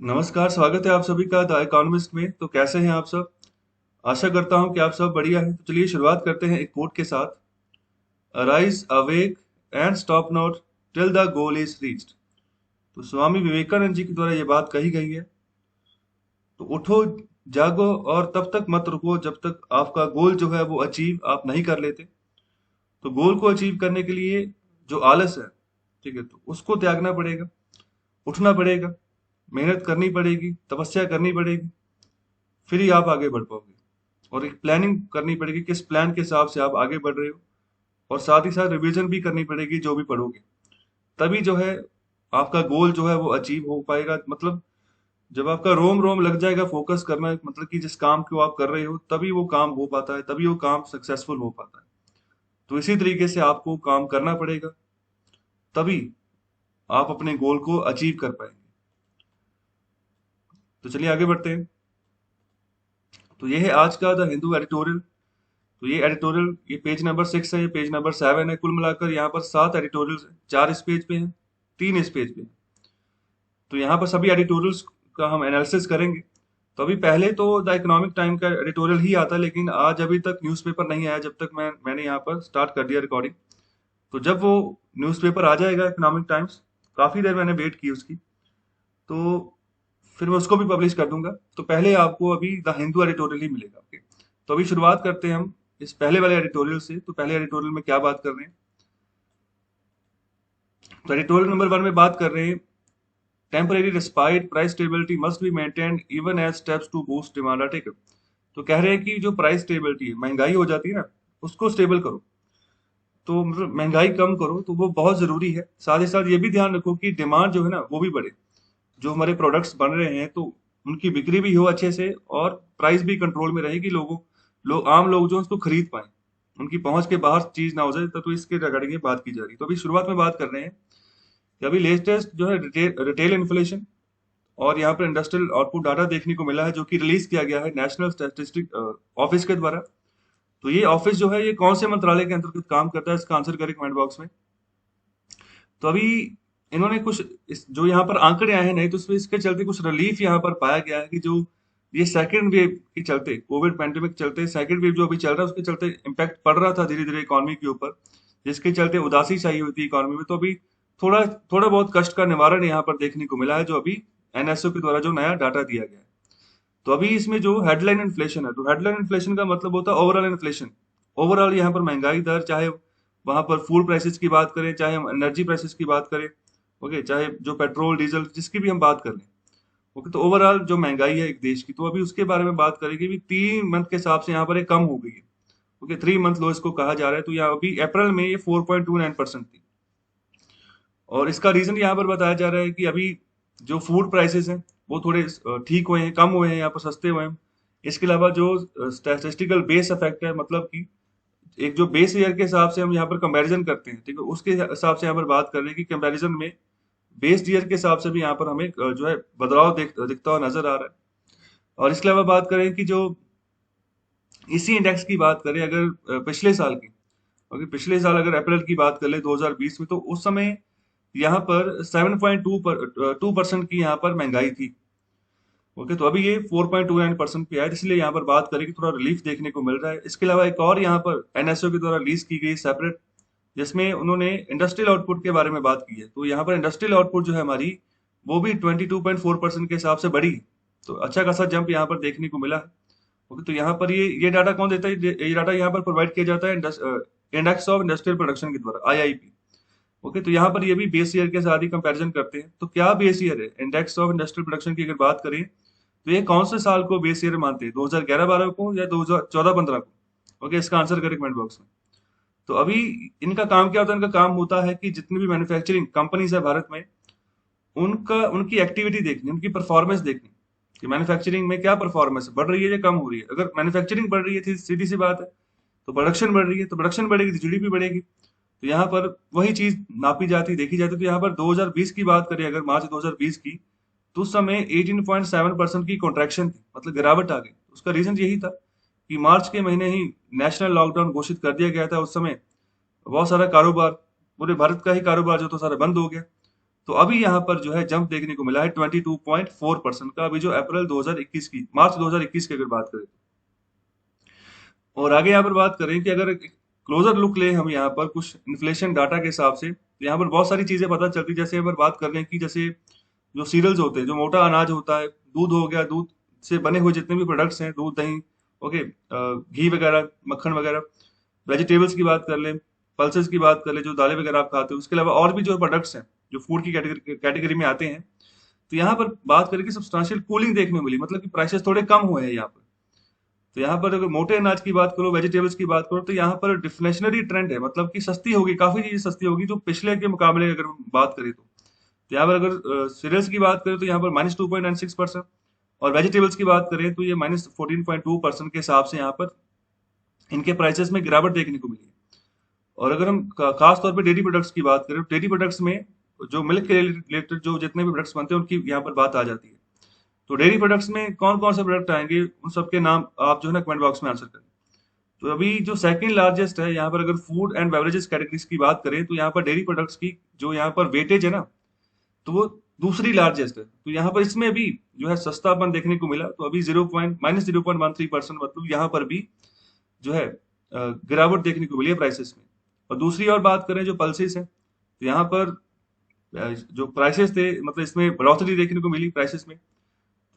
नमस्कार, स्वागत है आप सभी का द इकोनॉमिस्ट में। तो कैसे हैं आप सब? आशा करता हूं कि आप सब बढ़िया हैं। तो चलिए शुरुआत करते हैं एक कोट के साथ। Arise awake and stop not till the goal is reached. तो स्वामी विवेकानंद जी के द्वारा ये बात कही गई है। तो उठो, जागो और तब तक मत रुको जब तक आपका गोल जो है वो अचीव आप नहीं कर लेते। तो गोल को अचीव करने के लिए जो आलस है, ठीक है, तो उसको त्यागना पड़ेगा, उठना पड़ेगा, मेहनत करनी पड़ेगी, तपस्या करनी पड़ेगी, फिर ही आप आगे बढ़ पाओगे। और एक प्लानिंग करनी पड़ेगी, किस प्लान के हिसाब से आप आगे बढ़ रहे हो। और साथ ही साथ रिवीजन भी करनी पड़ेगी जो भी पढ़ोगे। तभी जो है आपका गोल जो है वो अचीव हो पाएगा। मतलब जब आपका रोम रोम लग जाएगा फोकस करना, मतलब कि जिस काम को आप कर रहे हो, तभी वो काम हो पाता है, तभी वो काम सक्सेसफुल हो पाता है। तो इसी तरीके से आपको काम करना पड़ेगा, तभी आप अपने गोल को अचीव कर पाएंगे। तो चलिए आगे बढ़ते हैं। तो ये है आज का द हिंदू एडिटोरियल। तो ये एडिटोरियल, ये पेज नंबर 6 है, ये पेज नंबर 7 है। कुल मिलाकर यहाँ पर 7 एडिटोरियल्स हैं। 4 इस पेज पे हैं, 3 इस पेज पे हैं। तो यहाँ पर सभी एडिटोरियल्स का हम एनालिसिस करेंगे। तो अभी पहले तो द इकोनॉमिक टाइम का एडिटोरियल ही आता, लेकिन आज अभी तक न्यूज़पेपर नहीं आया जब तक मैंने यहाँ पर स्टार्ट कर दिया रिकॉर्डिंग। तो जब वो न्यूज़पेपर आ जाएगा इकोनॉमिक टाइम्स, काफ़ी देर मैंने वेट की उसकी, तो फिर मैं उसको भी पब्लिश कर दूंगा। तो पहले आपको अभी द हिंदू एडिटोरियल ही मिलेगा। ओके, तो अभी शुरुआत करते हैं हम इस पहले वाले एडिटोरियल से। तो पहले एडिटोरियल में क्या बात कर रहे हैं? तो एडिटोरियल नंबर 1 में बात कर रहे हैं, temporary respite price stability must be maintained even as steps to boost demand are taken. तो कह रहे हैं कि जो प्राइस स्टेबिलिटी है, महंगाई हो जाती है ना, उसको स्टेबल करो। तो मतलब महंगाई कम करो, तो वो बहुत जरूरी है। साथ ही साथ ये भी ध्यान रखो कि डिमांड जो है ना वो भी बढ़े। जो हमारे प्रोडक्ट्स बन रहे हैं, तो उनकी बिक्री भी हो अच्छे से, और प्राइस भी कंट्रोल में रहे कि आम लोग जो है उसको खरीद पाए, उनकी पहुंच के बाहर चीज ना हो जाए। तो इसके रिगार्डिंग ये बात की जा रही है। तो अभी शुरुआत में बात कर रहे हैं कि अभी लेटेस्ट जो है रिटेल इन्फ्लेशन और यहाँ पर इंडस्ट्रियल आउटपुट डाटा देखने को मिला है, जो कि रिलीज किया गया है नेशनल स्टैटिस्टिक ऑफिस के द्वारा। तो ये ऑफिस जो है ये कौन से मंत्रालय के अंतर्गत काम करता है, इसका आंसर करें कमेंट बॉक्स में। तो अभी इन्होंने कुछ जो यहाँ पर आंकड़े आए हैं नहीं, तो उसमें इसके चलते कुछ रिलीफ यहाँ पर पाया गया है कि जो ये सेकंड वेव के चलते, कोविड पैंडेमिक के चलते सेकंड वेव जो अभी चल रहा है, उसके चलते इम्पैक्ट पड़ रहा था धीरे धीरे इकोनॉमी के ऊपर, जिसके चलते उदासी चाहिए हुई थी इकोनॉमी में। तो अभी थोड़ा थोड़ा बहुत कष्ट का निवारण यहाँ पर देखने को मिला है, जो अभी एनएसओ के द्वारा जो नया डाटा दिया गया है। तो अभी इसमें जो हेडलाइन इन्फ्लेशन है, तो हेडलाइन इन्फ्लेशन का मतलब होता है ओवरऑल इन्फ्लेशन। ओवरऑल यहाँ पर महंगाई दर, चाहे वहां पर फूड प्राइसेस की बात करें, चाहे हम एनर्जी प्राइसेस की बात करें, ओके, चाहे जो पेट्रोल डीजल जिसकी भी हम बात कर लें, ओके, तो ओवरऑल जो महंगाई है एक देश की, तो अभी उसके बारे में बात करेंगे। भी 3 मंथ के हिसाब से यहाँ पर ये कम हो गई है। ओके, 3 मंथ लो इसको कहा जा रहा है। तो यहाँ अभी अप्रैल में ये 4.29% थी। और इसका रीजन यहाँ पर बताया जा रहा है कि अभी जो फूड प्राइसेस हैं वो थोड़े ठीक हुए हैं, कम हुए हैं, यहाँ पर सस्ते हुए हैं। इसके अलावा जो स्टैटिस्टिकल बेस इफेक्ट है, मतलब कि एक जो बेस ईयर के हिसाब से हम यहाँ पर कंपैरिजन करते हैं, ठीक है, उसके हिसाब से यहाँ पर बात कर रहे हैं कि कंपैरिजन में बेस ईयर के हिसाब से भी यहाँ पर हमें जो है बदलाव दिखता हुआ नजर आ रहा है। और इसके अलावा बात करें कि जो इसी इंडेक्स की बात करें अगर पिछले साल की, अगर पिछले साल अगर अप्रैल की बात कर ले 2020 में, तो उस समय यहाँ पर 7.2% की यहाँ पर महंगाई थी। ओके, तो अभी ये 4.29% पे है, इसलिए यहाँ पर बात करें कि थोड़ा रिलीफ देखने को मिल रहा है। इसके अलावा एक और यहाँ पर एनएसओ के द्वारा रिलीज की गई सेपरेट, जिसमें उन्होंने इंडस्ट्रियल आउटपुट के बारे में बात की है। तो यहाँ पर इंडस्ट्रियल आउटपुट जो है हमारी, वो भी 22.4% के हिसाब से बढ़ी। तो अच्छा खासा जंप यहाँ पर देखने को मिला है। ओके, तो यहाँ पर ये डाटा कौन देता है? ये डाटा यहाँ पर प्रोवाइड किया जाता है इंडेक्स ऑफ इंडस्ट्रियल प्रोडक्शन के द्वारा, आईआईपी। ओके, तो यहाँ पर ये भी बेस ईयर के साथ ही कंपैरिजन करते हैं। तो क्या बेस ईयर है इंडेक्स ऑफ इंडस्ट्रियल प्रोडक्शन की अगर बात करें, तो ये कौन से साल को बेस ईयर मानते हैं? 2011-12 को या 2014-15 को? ओके, इसका आंसर करें कमेंट बॉक्स में। तो अभी इनका काम क्या होता है? इनका काम होता है कि जितनी भी मैन्युफैक्चरिंग कंपनीज है भारत में, उनकी एक्टिविटी देखनी, उनकी परफॉर्मेंस देखनी कि मैन्युफैक्चरिंग में क्या परफॉर्मेंस है, बढ़ रही है या कम हो रही है। अगर मैन्युफैक्चरिंग बढ़ रही है, सीधी सी बात है, तो प्रोडक्शन बढ़ रही है, तो प्रोडक्शन बढ़ेगी तो जीडीपी बढ़ेगी। तो यहाँ पर वही चीज नापी जाती, देखी जाती। तो यहाँ पर 2020 की बात करें, अगर मार्च 2020 की, तो उस समय 18.7% की कॉन्ट्रैक्शन थी, मतलब गिरावट आ गई। उसका रीजन यही था कि मार्च के महीने ही नेशनल लॉकडाउन घोषित कर दिया गया था। उस समय बहुत सारा कारोबार, पूरे भारत का ही कारोबार जो था सारा बंद हो गया। तो अभी यहाँ पर जो है जंप देखने को मिला है 22.4% का, अभी जो अप्रैल 2021 की, मार्च 2021 की अगर बात करें। और आगे यहाँ पर बात करें कि अगर क्लोजर लुक ले हम यहाँ पर कुछ इन्फ्लेशन डाटा के हिसाब से, तो यहाँ पर बहुत सारी चीजें पता चलती, जैसे यहाँ पर बात कर रहे हैं कि जैसे जो सीरियल्स होते हैं, जो मोटा अनाज होता है, दूध हो गया, दूध से बने हुए जितने भी प्रोडक्ट्स हैं, दूध, दही, ओके, घी वगैरह, मक्खन वगैरह, वेजिटेबल्स की बात कर लें, पल्सेस की बात कर लें, जो दालें वगैरह आप खाते हो, उसके अलावा और भी जो प्रोडक्ट्स हैं जो फूड की कैटेगरी में आते हैं, तो यहाँ पर बात करें कि सब्सटेंशियल कूलिंग देखने को मिली, मतलब कि प्राइसेस थोड़े कम हुए हैं यहाँ पर। तो यहाँ पर अगर मोटे अनाज की बात करो, वेजिटेबल्स की बात करो, तो यहाँ पर डिफ्लेशनरी ट्रेंड है, मतलब कि सस्ती होगी, काफी चीजें सस्ती होगी जो पिछले के मुकाबले अगर हम बात करें तो यहाँ पर अगर सीरियल्स की बात करें तो यहाँ पर -2.96%, और वेजिटेबल्स की बात करें तो ये -14.2% के हिसाब से यहाँ पर इनके प्राइसेस में गिरावट देखने को मिली है। और अगर हम खास तौर पे डेयरी प्रोडक्ट्स की बात करें, डेयरी प्रोडक्ट्स में जो मिल्क के रिलेटेड जो जितने भी प्रोडक्ट्स बनते हैं उनकी यहाँ पर बात आ जाती है। तो डेयरी प्रोडक्ट्स में कौन कौन से प्रोडक्ट आएंगे, उन सबके नाम आप जो है ना कमेंट बॉक्स में आंसर करें। तो अभी जो सेकंड लार्जेस्ट है यहाँ पर, अगर फूड एंड बेवरेजेस कैटेगरीज की बात करें, तो यहाँ पर डेयरी प्रोडक्ट्स की जो यहाँ पर वेटेज है ना, तो वो दूसरी लार्जेस्ट है। तो यहाँ पर इसमें भी जो है सस्तापन देखने को मिला, तो अभी -0.13%, मतलब यहाँ पर भी जो है गिरावट देखने को मिली है प्राइसेस में। और दूसरी और बात करें जो पल्सेस है, तो यहाँ पर जो प्राइसेस थे, मतलब इसमें बढ़ोतरी देखने को मिली प्राइसेस में,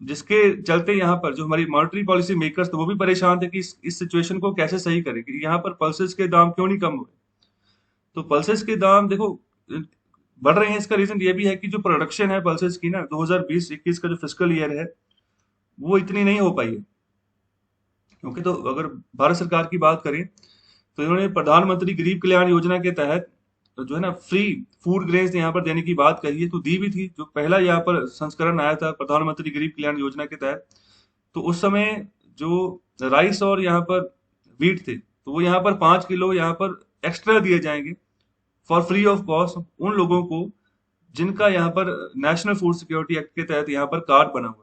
जिसके चलते यहाँ पर जो हमारी मॉनेटरी पॉलिसी मेकर्स थे वो भी परेशान थे कि इस सिचुएशन को कैसे सही करें, कि यहाँ पर पल्सेस के दाम क्यों नहीं कम हुए। तो पल्सेस के दाम देखो बढ़ रहे हैं, इसका रीजन ये भी है कि जो प्रोडक्शन है पल्सेस की ना, 2020-21 का जो फिस्कल ईयर है वो इतनी नहीं हो पाई है। ओके, तो अगर भारत सरकार की बात करें तो इन्होंने प्रधानमंत्री गरीब कल्याण योजना के तहत तो जो है ना फ्री फूड ग्रेन्स यहाँ पर देने की बात कही है, तो दी भी थी। जो पहला यहाँ पर संस्करण आया था प्रधानमंत्री गरीब कल्याण योजना के तहत, तो उस समय जो राइस और यहाँ पर व्हीट थे, तो वो यहाँ पर 5 किलो यहाँ पर एक्स्ट्रा दिए जाएंगे फॉर फ्री ऑफ कॉस्ट उन लोगों को जिनका यहाँ पर नेशनल फूड सिक्योरिटी एक्ट के तहत यहाँ पर कार्ड बना हुआ है।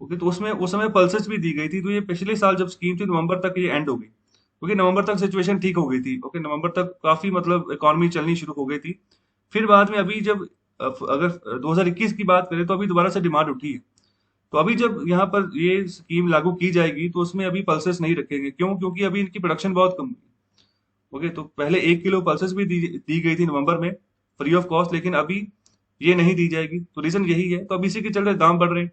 ओके, तो उसमें उस समय पल्सेस भी दी गई थी। तो ये पिछले साल जब स्कीम थी नवंबर तक ये एंड हो गई, क्योंकि नवंबर तक सिचुएशन ठीक हो गई थी। ओके, नवंबर तक काफी मतलब इकोनॉमी चलनी शुरू हो गई थी। फिर बाद में अभी जब अगर 2021 की बात करें तो अभी दोबारा से डिमांड उठी है। तो अभी जब यहाँ पर ये स्कीम लागू की जाएगी तो उसमें अभी पल्सेस नहीं रखेंगे। क्यों? क्योंकि अभी इनकी प्रोडक्शन बहुत कम हुई। ओके, तो पहले 1 किलो पल्सेस भी दी गई थी नवंबर में फ्री ऑफ कॉस्ट, लेकिन अभी ये नहीं दी जाएगी। तो रीजन यही है। तो अब इसी के चलते दाम बढ़ रहे हैं।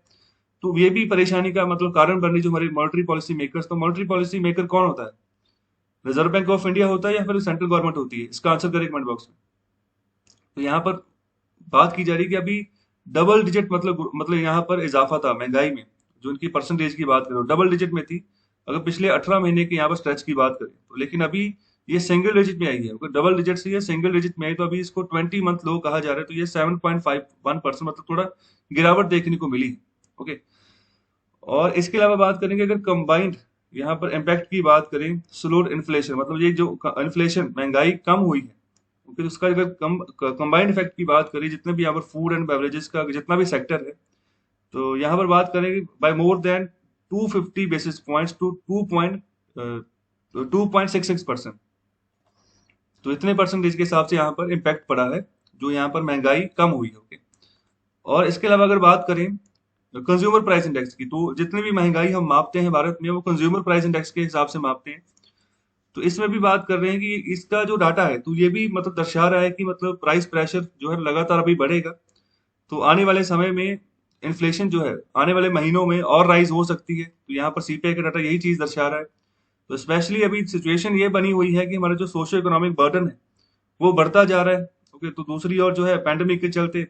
तो ये भी परेशानी का मतलब कारण बन रही जो हमारी मॉनेटरी पॉलिसी मेकर्स। तो मॉनेटरी पॉलिसी मेकर कौन होता है? रिजर्व बैंक ऑफ इंडिया होता है या फिर सेंट्रल गवर्नमेंट होती है? इसका आंसर करें कमेंट बॉक्स में। तो यहाँ पर बात की जा रही है कि अभी डबल डिजिट मतलब यहाँ पर इजाफा था महंगाई में। जो इनकी परसेंटेज की बात करें डबल डिजिट में थी अगर पिछले 18 महीने के यहाँ पर स्ट्रेच की बात करें तो, लेकिन अभी ये सिंगल डिजिट में आई है। अगर डबल डिजिट से ये सिंगल डिजिट में आई तो अभी इसको 20 मंथ लो कहा जा रहा है। तो ये 7.51%, मतलब थोड़ा गिरावट देखने को मिली है। ओके, और इसके अलावा बात करेंगे अगर कंबाइंड यहाँ पर इम्पैक्ट की बात करें, स्लोड इन्फ्लेशन, मतलब ये जो इन्फ्लेशन महंगाई कम हुई है, ओके, तो उसका अगर कंबाइंड इफेक्ट की बात करें जितने भी यहाँ पर फूड एंड बेवरेजेस का जितना भी सेक्टर है, तो यहाँ पर बात करेंगे by more than 250 basis points to 2.66%। तो इतने परसेंटेज के हिसाब से यहाँ पर इम्पैक्ट पड़ा है जो यहाँ पर महंगाई कम हुई है। ओके, और इसके अलावा अगर बात करें कंज्यूमर प्राइस इंडेक्स की, तो जितनी भी महंगाई हम मापते हैं भारत में वो कंज्यूमर प्राइस इंडेक्स के हिसाब से मापते हैं। तो इसमें भी बात कर रहे हैं कि इसका जो डाटा है तो ये भी मतलब दर्शा रहा है कि मतलब प्राइस प्रेशर जो है लगातार अभी बढ़ेगा। तो आने वाले समय में इन्फ्लेशन जो है आने वाले महीनों में और राइज हो सकती है। तो यहाँ पर सीपीआई का डाटा यही चीज दर्शा रहा है। तो स्पेशली अभी सिचुएशन ये बनी हुई है कि हमारा जो सोशियो इकोनॉमिक बर्डन है वो बढ़ता जा रहा है। ओके, तो दूसरी ओर जो है पैंडेमिक के चलते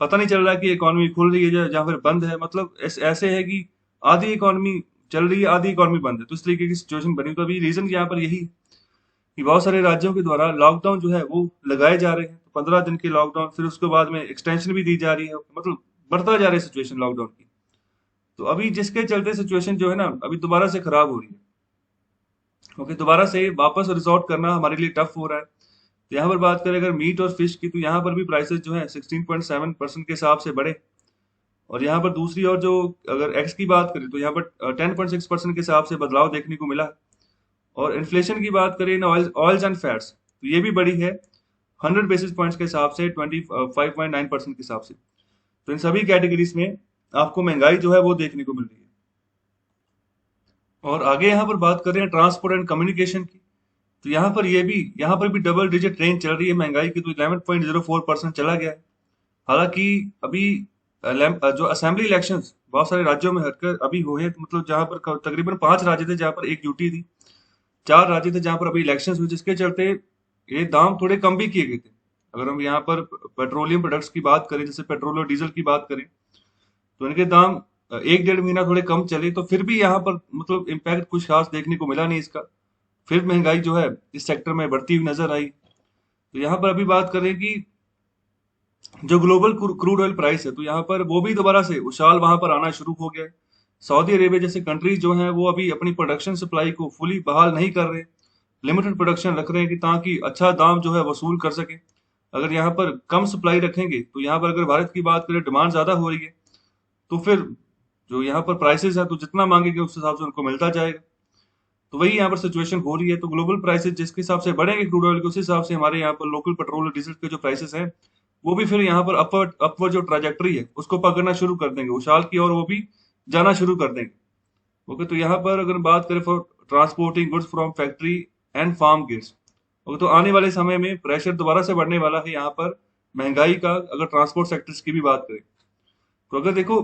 पता नहीं चल रहा है कि इकोनॉमी खुल रही है या फिर बंद है। मतलब ऐसे है कि आधी इकोनॉमी चल रही है, आधी इकोनॉमी बंद है। तो इस तरीके की सिचुएशन बनी। तो अभी रीजन यहाँ पर यही कि बहुत सारे राज्यों के द्वारा लॉकडाउन जो है वो लगाए जा रहे हैं। तो 15 दिन के लॉकडाउन, फिर उसके बाद में एक्सटेंशन भी दी जा रही है। मतलब बढ़ता जा रही है सिचुएशन लॉकडाउन की। तो अभी जिसके चलते सिचुएशन जो है ना अभी दोबारा से खराब हो रही है। ओके, दोबारा से वापस रिसॉर्ट करना हमारे लिए टफ हो रहा है। तो यहाँ पर बात करें अगर मीट और फिश की, तो यहाँ पर भी प्राइसेस जो है 16.7% के हिसाब से बढ़े। और यहाँ पर दूसरी ओर जो अगर एक्स की बात करें तो यहाँ पर 10.6% के हिसाब से बदलाव देखने को मिला। और इन्फ्लेशन की बात करें ना ऑयल्स एंड फैट्स, तो ये भी बढ़ी है 100 बेसिस पॉइंट्स के हिसाब से 25.9% के हिसाब से। तो इन सभी कैटेगरीज में आपको महंगाई जो है वो देखने को मिल रही है। और आगे यहाँ पर बात कर रहे हैं ट्रांसपोर्ट एंड कम्युनिकेशन की। तो यहाँ पर भी डबल डिजिट रेंज चल रही है महंगाई की, तो 11.04% चला गया है। हालांकि अभी जो असेंबली इलेक्शंस बहुत सारे राज्यों में हटकर अभी हुए हैं, तो मतलब जहां पर तकरीबन 5 राज्य थे जहां पर एक ड्यूटी थी, 4 राज्य थे जहां पर अभी इलेक्शंस हुए, जिसके चलते ये दाम थोड़े कम भी किए गए थे। अगर हम यहाँ पर पेट्रोलियम प्रोडक्ट्स की बात करें, जैसे पेट्रोल और डीजल की बात करें, तो इनके दाम 1 डेढ़ महीना थोड़े कम चले, तो फिर भी यहाँ पर मतलब इम्पैक्ट कुछ खास देखने को मिला नहीं इसका। फिर महंगाई जो है इस सेक्टर में बढ़ती हुई नजर आई। तो यहाँ पर अभी बात करें कि जो ग्लोबल क्रूड ऑयल प्राइस है, तो यहाँ पर वो भी दोबारा से उछाल वहां पर आना शुरू हो गया है। सऊदी अरेबिया जैसे कंट्रीज जो हैं वो अभी अपनी प्रोडक्शन सप्लाई को फुली बहाल नहीं कर रहे, लिमिटेड प्रोडक्शन रख रहे हैं कि ताकि अच्छा दाम जो है वसूल कर सके। अगर यहाँ पर कम सप्लाई रखेंगे तो यहाँ पर अगर भारत की बात करें डिमांड ज्यादा हो रही है, तो फिर जो यहाँ पर प्राइसेस है तो जितना मांगेंगे उस हिसाब से उनको मिलता जाएगा। तो वही यहाँ पर सिचुएशन हो रही है। तो ग्लोबल प्राइसेस जिसके हिसाब से बढ़ेंगे क्रूड ऑयल के, उस हिसाब से हमारे यहाँ पर लोकल पेट्रोल और डीजल के जो प्राइसेस हैं वो भी फिर यहाँ पर अपवर्ड अपवर्ड जो ट्राजेक्टरी है उसको पकड़ना शुरू कर देंगे, उछाल की और वो भी जाना शुरू कर देंगे। ओके, तो यहाँ पर अगर बात करें for transporting goods from factory and farm gates, okay, तो आने वाले समय में प्रेशर दोबारा से बढ़ने वाला है यहाँ पर महंगाई का, अगर ट्रांसपोर्ट सेक्टर्स की भी बात करें। तो अगर देखो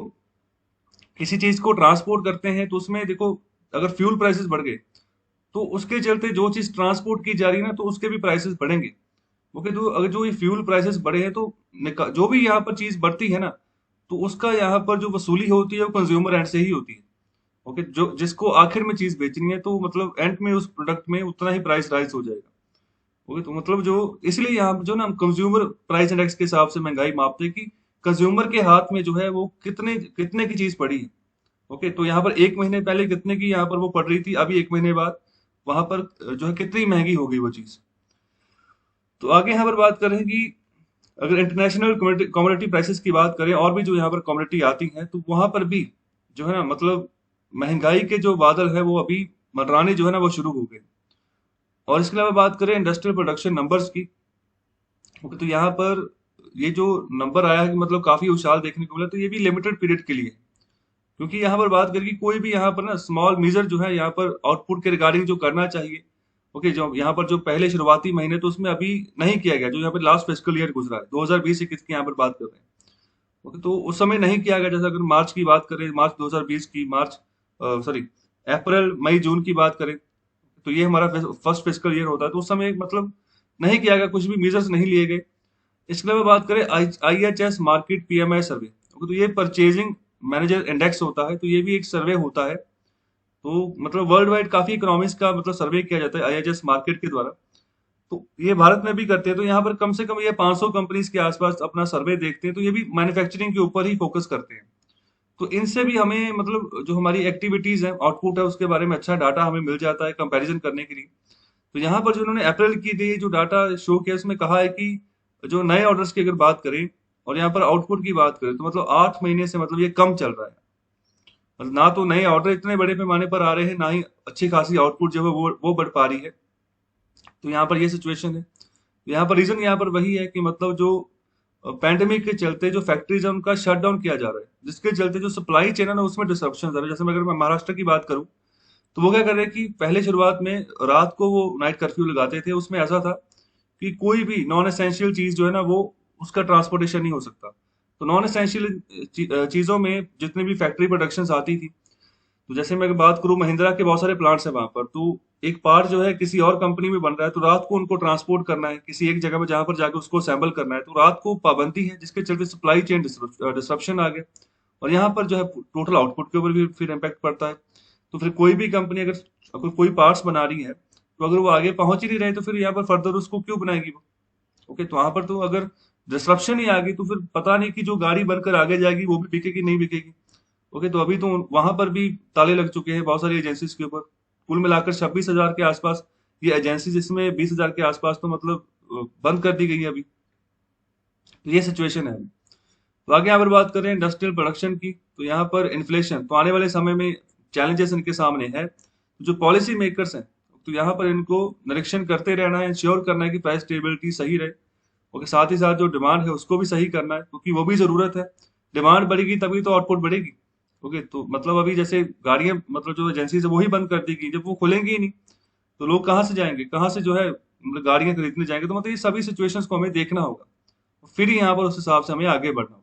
किसी चीज को ट्रांसपोर्ट करते हैं तो उसमें देखो अगर फ्यूल प्राइसेस बढ़ गए तो उसके चलते जो चीज ट्रांसपोर्ट की जा रही है ना तो उसके भी प्राइसेस बढ़ेंगे। ओके, तो अगर जो ये फ्यूल प्राइसेस बढ़े हैं तो जो भी यहाँ पर चीज बढ़ती है ना, तो उसका यहाँ पर जो वसूली होती है वो कंज्यूमर एंड से ही होती है। ओके, जो जिसको आखिर में चीज बेचनी है तो मतलब एंड में उस प्रोडक्ट में उतना ही प्राइस राइज हो जाएगा। ओके, तो मतलब जो इसलिए यहाँ पर जो ना कंज्यूमर प्राइस इंडेक्स के हिसाब से महंगाई मापते हैं कि कंज्यूमर के हाथ में जो है वो कितने कितने की चीज पड़ी है। ओके, तो यहाँ पर 1 महीने पहले कितने की यहाँ पर वो पड़ रही थी, अभी 1 महीने बाद वहां पर जो है कितनी महंगी हो गई वो चीज। तो आगे यहाँ पर बात करें कि अगर इंटरनेशनल कमोडिटी प्राइसेस की बात करें और भी जो यहाँ पर कमोडिटी आती हैं, तो वहां पर भी जो है ना मतलब महंगाई के जो बादल है वो अभी मंडराने जो है ना वो शुरू हो गए। और इसके अलावा बात करें इंडस्ट्रियल प्रोडक्शन नंबर्स की, ओके, तो यहाँ पर ये जो नंबर आया है कि मतलब काफी उछाल देखने को मिला, तो ये भी लिमिटेड पीरियड के लिए है। क्योंकि यहाँ पर बात करें कि कोई भी यहाँ पर ना स्मॉल मेजर जो है यहाँ पर आउटपुट के रिगार्डिंग जो करना चाहिए, ओके, जो यहाँ पर जो पहले शुरुआती महीने तो उसमें अभी नहीं किया गया, जो यहाँ पर लास्ट फिस्कल ईयर गुजरा है 2020-21 की यहाँ पर बात कर रहे हैं। ओके, तो उस समय नहीं किया गया। जैसे अगर मार्च की बात करें, मार्च 2020 की, मार्च सॉरी अप्रैल मई जून की बात करें, तो ये हमारा फर्स्ट फिस्कल ईयर होता है, तो उस समय मतलब नहीं किया गया, कुछ भी मेजर्स नहीं लिए गए। इसके अलावा बात करें IHS मार्केट PMI सर्वे, तो ये परचेजिंग मैनेजर इंडेक्स होता है, तो ये भी एक सर्वे होता है। तो मतलब वर्ल्ड वाइड काफी इकोनॉमिक्स का मतलब सर्वे किया जाता है IHS मार्केट के द्वारा। तो ये भारत में भी करते हैं, तो यहाँ पर कम से कम ये 500 कंपनीज के आसपास अपना सर्वे देखते हैं, तो ये भी मैन्युफैक्चरिंग के ऊपर ही फोकस करते हैं। तो इनसे भी हमें मतलब जो हमारी एक्टिविटीज है, आउटपुट है, उसके बारे में अच्छा डाटा हमें मिल जाता है कंपैरिजन करने के लिए। तो यहाँ पर जो उन्होंने अप्रैल की दी जो डाटा शो किया उसमें कहा है कि जो नए ऑर्डर्स की अगर बात करें और यहाँ पर आउटपुट की बात करें, तो मतलब 8 महीने से मतलब ये कम चल रहा है। मतलब ना तो नए ऑर्डर इतने बड़े पैमाने पर आ रहे हैं, ना ही अच्छी खासी आउटपुट जो है वो बढ़ पा रही है। तो यहाँ पर ये सिचुएशन है। यहाँ पर रीजन यहाँ पर वही है कि मतलब जो पैंडेमिक के चलते जो फैक्ट्रीज है उनका शट डाउन किया जा रहा है, जिसके चलते जो सप्लाई चेन है ना उसमें डिसरप्शन आ रहा है। जैसे अगर मैं महाराष्ट्र की बात करूँ, तो वो क्या कर रहे हैं कि पहले शुरुआत में रात को वो नाइट कर्फ्यू लगाते थे, उसमें ऐसा था कि कोई भी नॉन एसेंशियल चीज जो है ना वो उसका ट्रांसपोर्टेशन नहीं हो सकता। तो नॉन एसेंशियल चीजों में जितनी भी फैक्ट्री प्रोडक्शंस आती थी, तो जैसे मैं बात करूं महिंद्रा के बहुत सारे प्लांट्स हैं वहां पर, तो एक पार्ट जो है किसी और कंपनी में बन रहा है, तो रात को उनको ट्रांसपोर्ट करना है किसी एक जगह पे जहां पर जाके उसको असेंबल करना है, तो रात को पाबंदी है, जिसके चलते सप्लाई चेन डिस्ट्रप्शन आ गया। और यहाँ पर जो है टोटल आउटपुट के ऊपर भी फिर इम्पैक्ट पड़ता है। तो फिर कोई भी कंपनी अगर कोई पार्ट्स बना रही है, तो अगर वो आगे पहुंच ही नहीं रहे तो फिर यहाँ पर फर्दर उसको क्यों बनाएगी वो। ओके, तो वहां पर तो अगर डिस्ट्रप्शन ही आ गई तो फिर पता नहीं कि जो गाड़ी बनकर आगे जाएगी वो भी बिकेगी नहीं बिकेगी। ओके, तो अभी तो वहां पर भी ताले लग चुके हैं बहुत सारी एजेंसीज के ऊपर। कुल मिलाकर 26,000 के आसपास ये एजेंसी, जिसमें 20,000 के आसपास तो मतलब बंद कर दी गई है अभी। तो ये सिचुएशन है। तो आगे यहाँ पर बात करें इंडस्ट्रियल प्रोडक्शन की, तो यहाँ पर इन्फ्लेशन तो आने वाले समय में चैलेंजेस इनके सामने है। तो जो पॉलिसी मेकर्स हैं, तो यहाँ पर इनको निरीक्षण करते रहना है, इंश्योर करना है कि प्राइस स्टेबिलिटी सही रहे। ओके, साथ ही साथ जो डिमांड है उसको भी सही करना है, क्योंकि वो भी जरूरत है। डिमांड बढ़ेगी तभी तो आउटपुट बढ़ेगी। ओके, तो मतलब अभी जैसे गाड़ियां, मतलब जो एजेंसीज है वही बंद कर देगी, जब वो खुलेंगी ही नहीं तो लोग कहाँ से जाएंगे, कहाँ से जो है मतलब गाड़ियां खरीदने जाएंगे। तो मतलब ये सभी सिचुएशंस को हमें देखना होगा, फिर यहाँ पर उस हिसाब से हमें आगे बढ़ना होगा।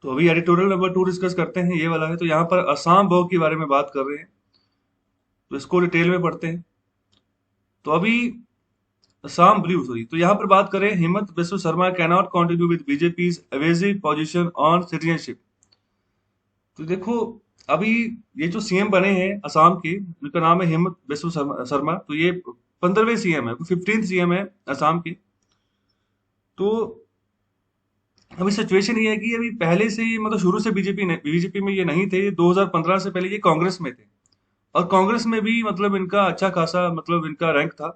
तो अभी एडिटोरियल नंबर 2 डिस्कस करते हैं, ये वाला है। तो यहाँ पर असम भोग के बारे में बात कर रहे हैं, तो इसको डिटेल में पढ़ते हैं। तो अभी असम ब्लू, सॉरी, तो यहाँ पर बात करें, Hemant Biswa Sarma can not continue with BJP evasive position on citizenship. तो देखो, अभी ये जो सीएम बने हैं असम के, उनका नाम है हेमंत बिस्व शर्मा। तो ये 15वें सीएम है, 15th सीएम है असम के। तो अभी सिचुएशन ये है कि अभी पहले से ही मतलब शुरू से बीजेपी में ये नहीं थे, 2015 से पहले ये कांग्रेस में थे। और कांग्रेस में भी मतलब इनका अच्छा खासा मतलब इनका रैंक था।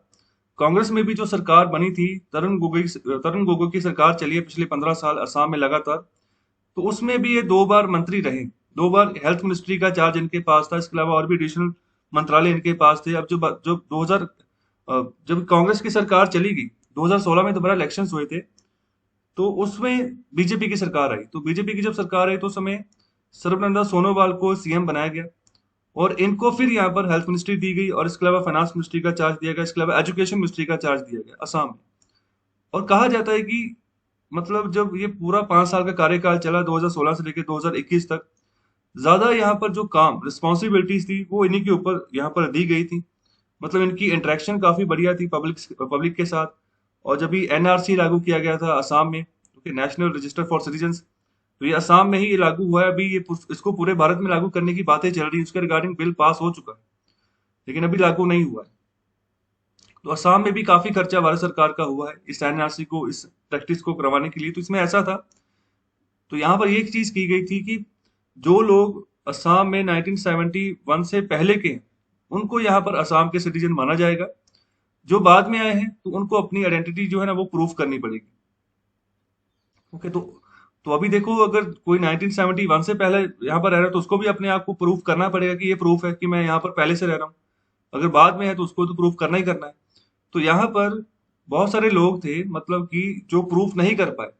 कांग्रेस में भी जो सरकार बनी थी, तरुण गोगोई की सरकार चली है पिछले 15 साल असम में लगातार। तो उसमें भी ये 2 बार मंत्री रहे। 2 बार हेल्थ मिनिस्ट्री का चार्ज इनके पास था, इसके अलावा और भी एडिशनल मंत्रालय इनके पास थे। अब जो 2000 जब कांग्रेस की सरकार चली गई, 2016 में दोबारा इलेक्शंस हुए थे, तो उसमें बीजेपी की सरकार आई। तो बीजेपी की जब सरकार आई तो उस समय सर्बानंद सोनोवाल को सीएम बनाया गया, और इनको फिर यहाँ पर हेल्थ मिनिस्ट्री दी गई, और इसके अलावा फाइनेंस मिनिस्ट्री का चार्ज दिया गया, इसके अलावा एजुकेशन मिनिस्ट्री का चार्ज दिया गया असम में। और कहा जाता है कि मतलब जब ये पूरा 5 साल का कार्यकाल चला, 2016 से लेकर 2021 तक, ज्यादा यहाँ पर जो काम रिस्पॉन्सिबिलिटीज थी वो इन्हीं के ऊपर यहाँ पर दी गई थी। मतलब इनकी इंटरेक्शन काफी बढ़िया थी पब्लिक के साथ। और जब भी एनआरसी लागू किया गया था असम में, क्योंकि नेशनल रजिस्टर फॉर सिटीजन्स, तो ये असम में ही ये लागू हुआ है। अभी ये इसको पूरे भारत में लागू करने की बातें चल रही है, उसके रिगार्डिंग बिल पास हो चुका है, लेकिन अभी लागू नहीं हुआ है। तो असम में भी काफी खर्चा भारत सरकार का हुआ है इस एनआरसी को, इस प्रैक्टिस को करवाने के लिए। तो इसमें ऐसा था, तो यहाँ पर एक चीज की गई थी कि जो लोग असम में 1971 से पहले के हैं, उनको यहाँ पर असम के सिटीजन माना जाएगा। जो बाद में आए हैं तो उनको अपनी आइडेंटिटी जो है ना वो प्रूफ करनी पड़ेगी। ओके, तो अभी देखो, अगर कोई 1971 से पहले यहाँ पर रह रहा है तो उसको भी अपने आप को प्रूफ करना पड़ेगा कि ये प्रूफ है कि मैं यहाँ पर पहले से रह रहा हूँ। अगर बाद में है तो उसको तो प्रूफ करना ही करना है। तो यहाँ पर बहुत सारे लोग थे मतलब कि जो प्रूफ नहीं कर पाए,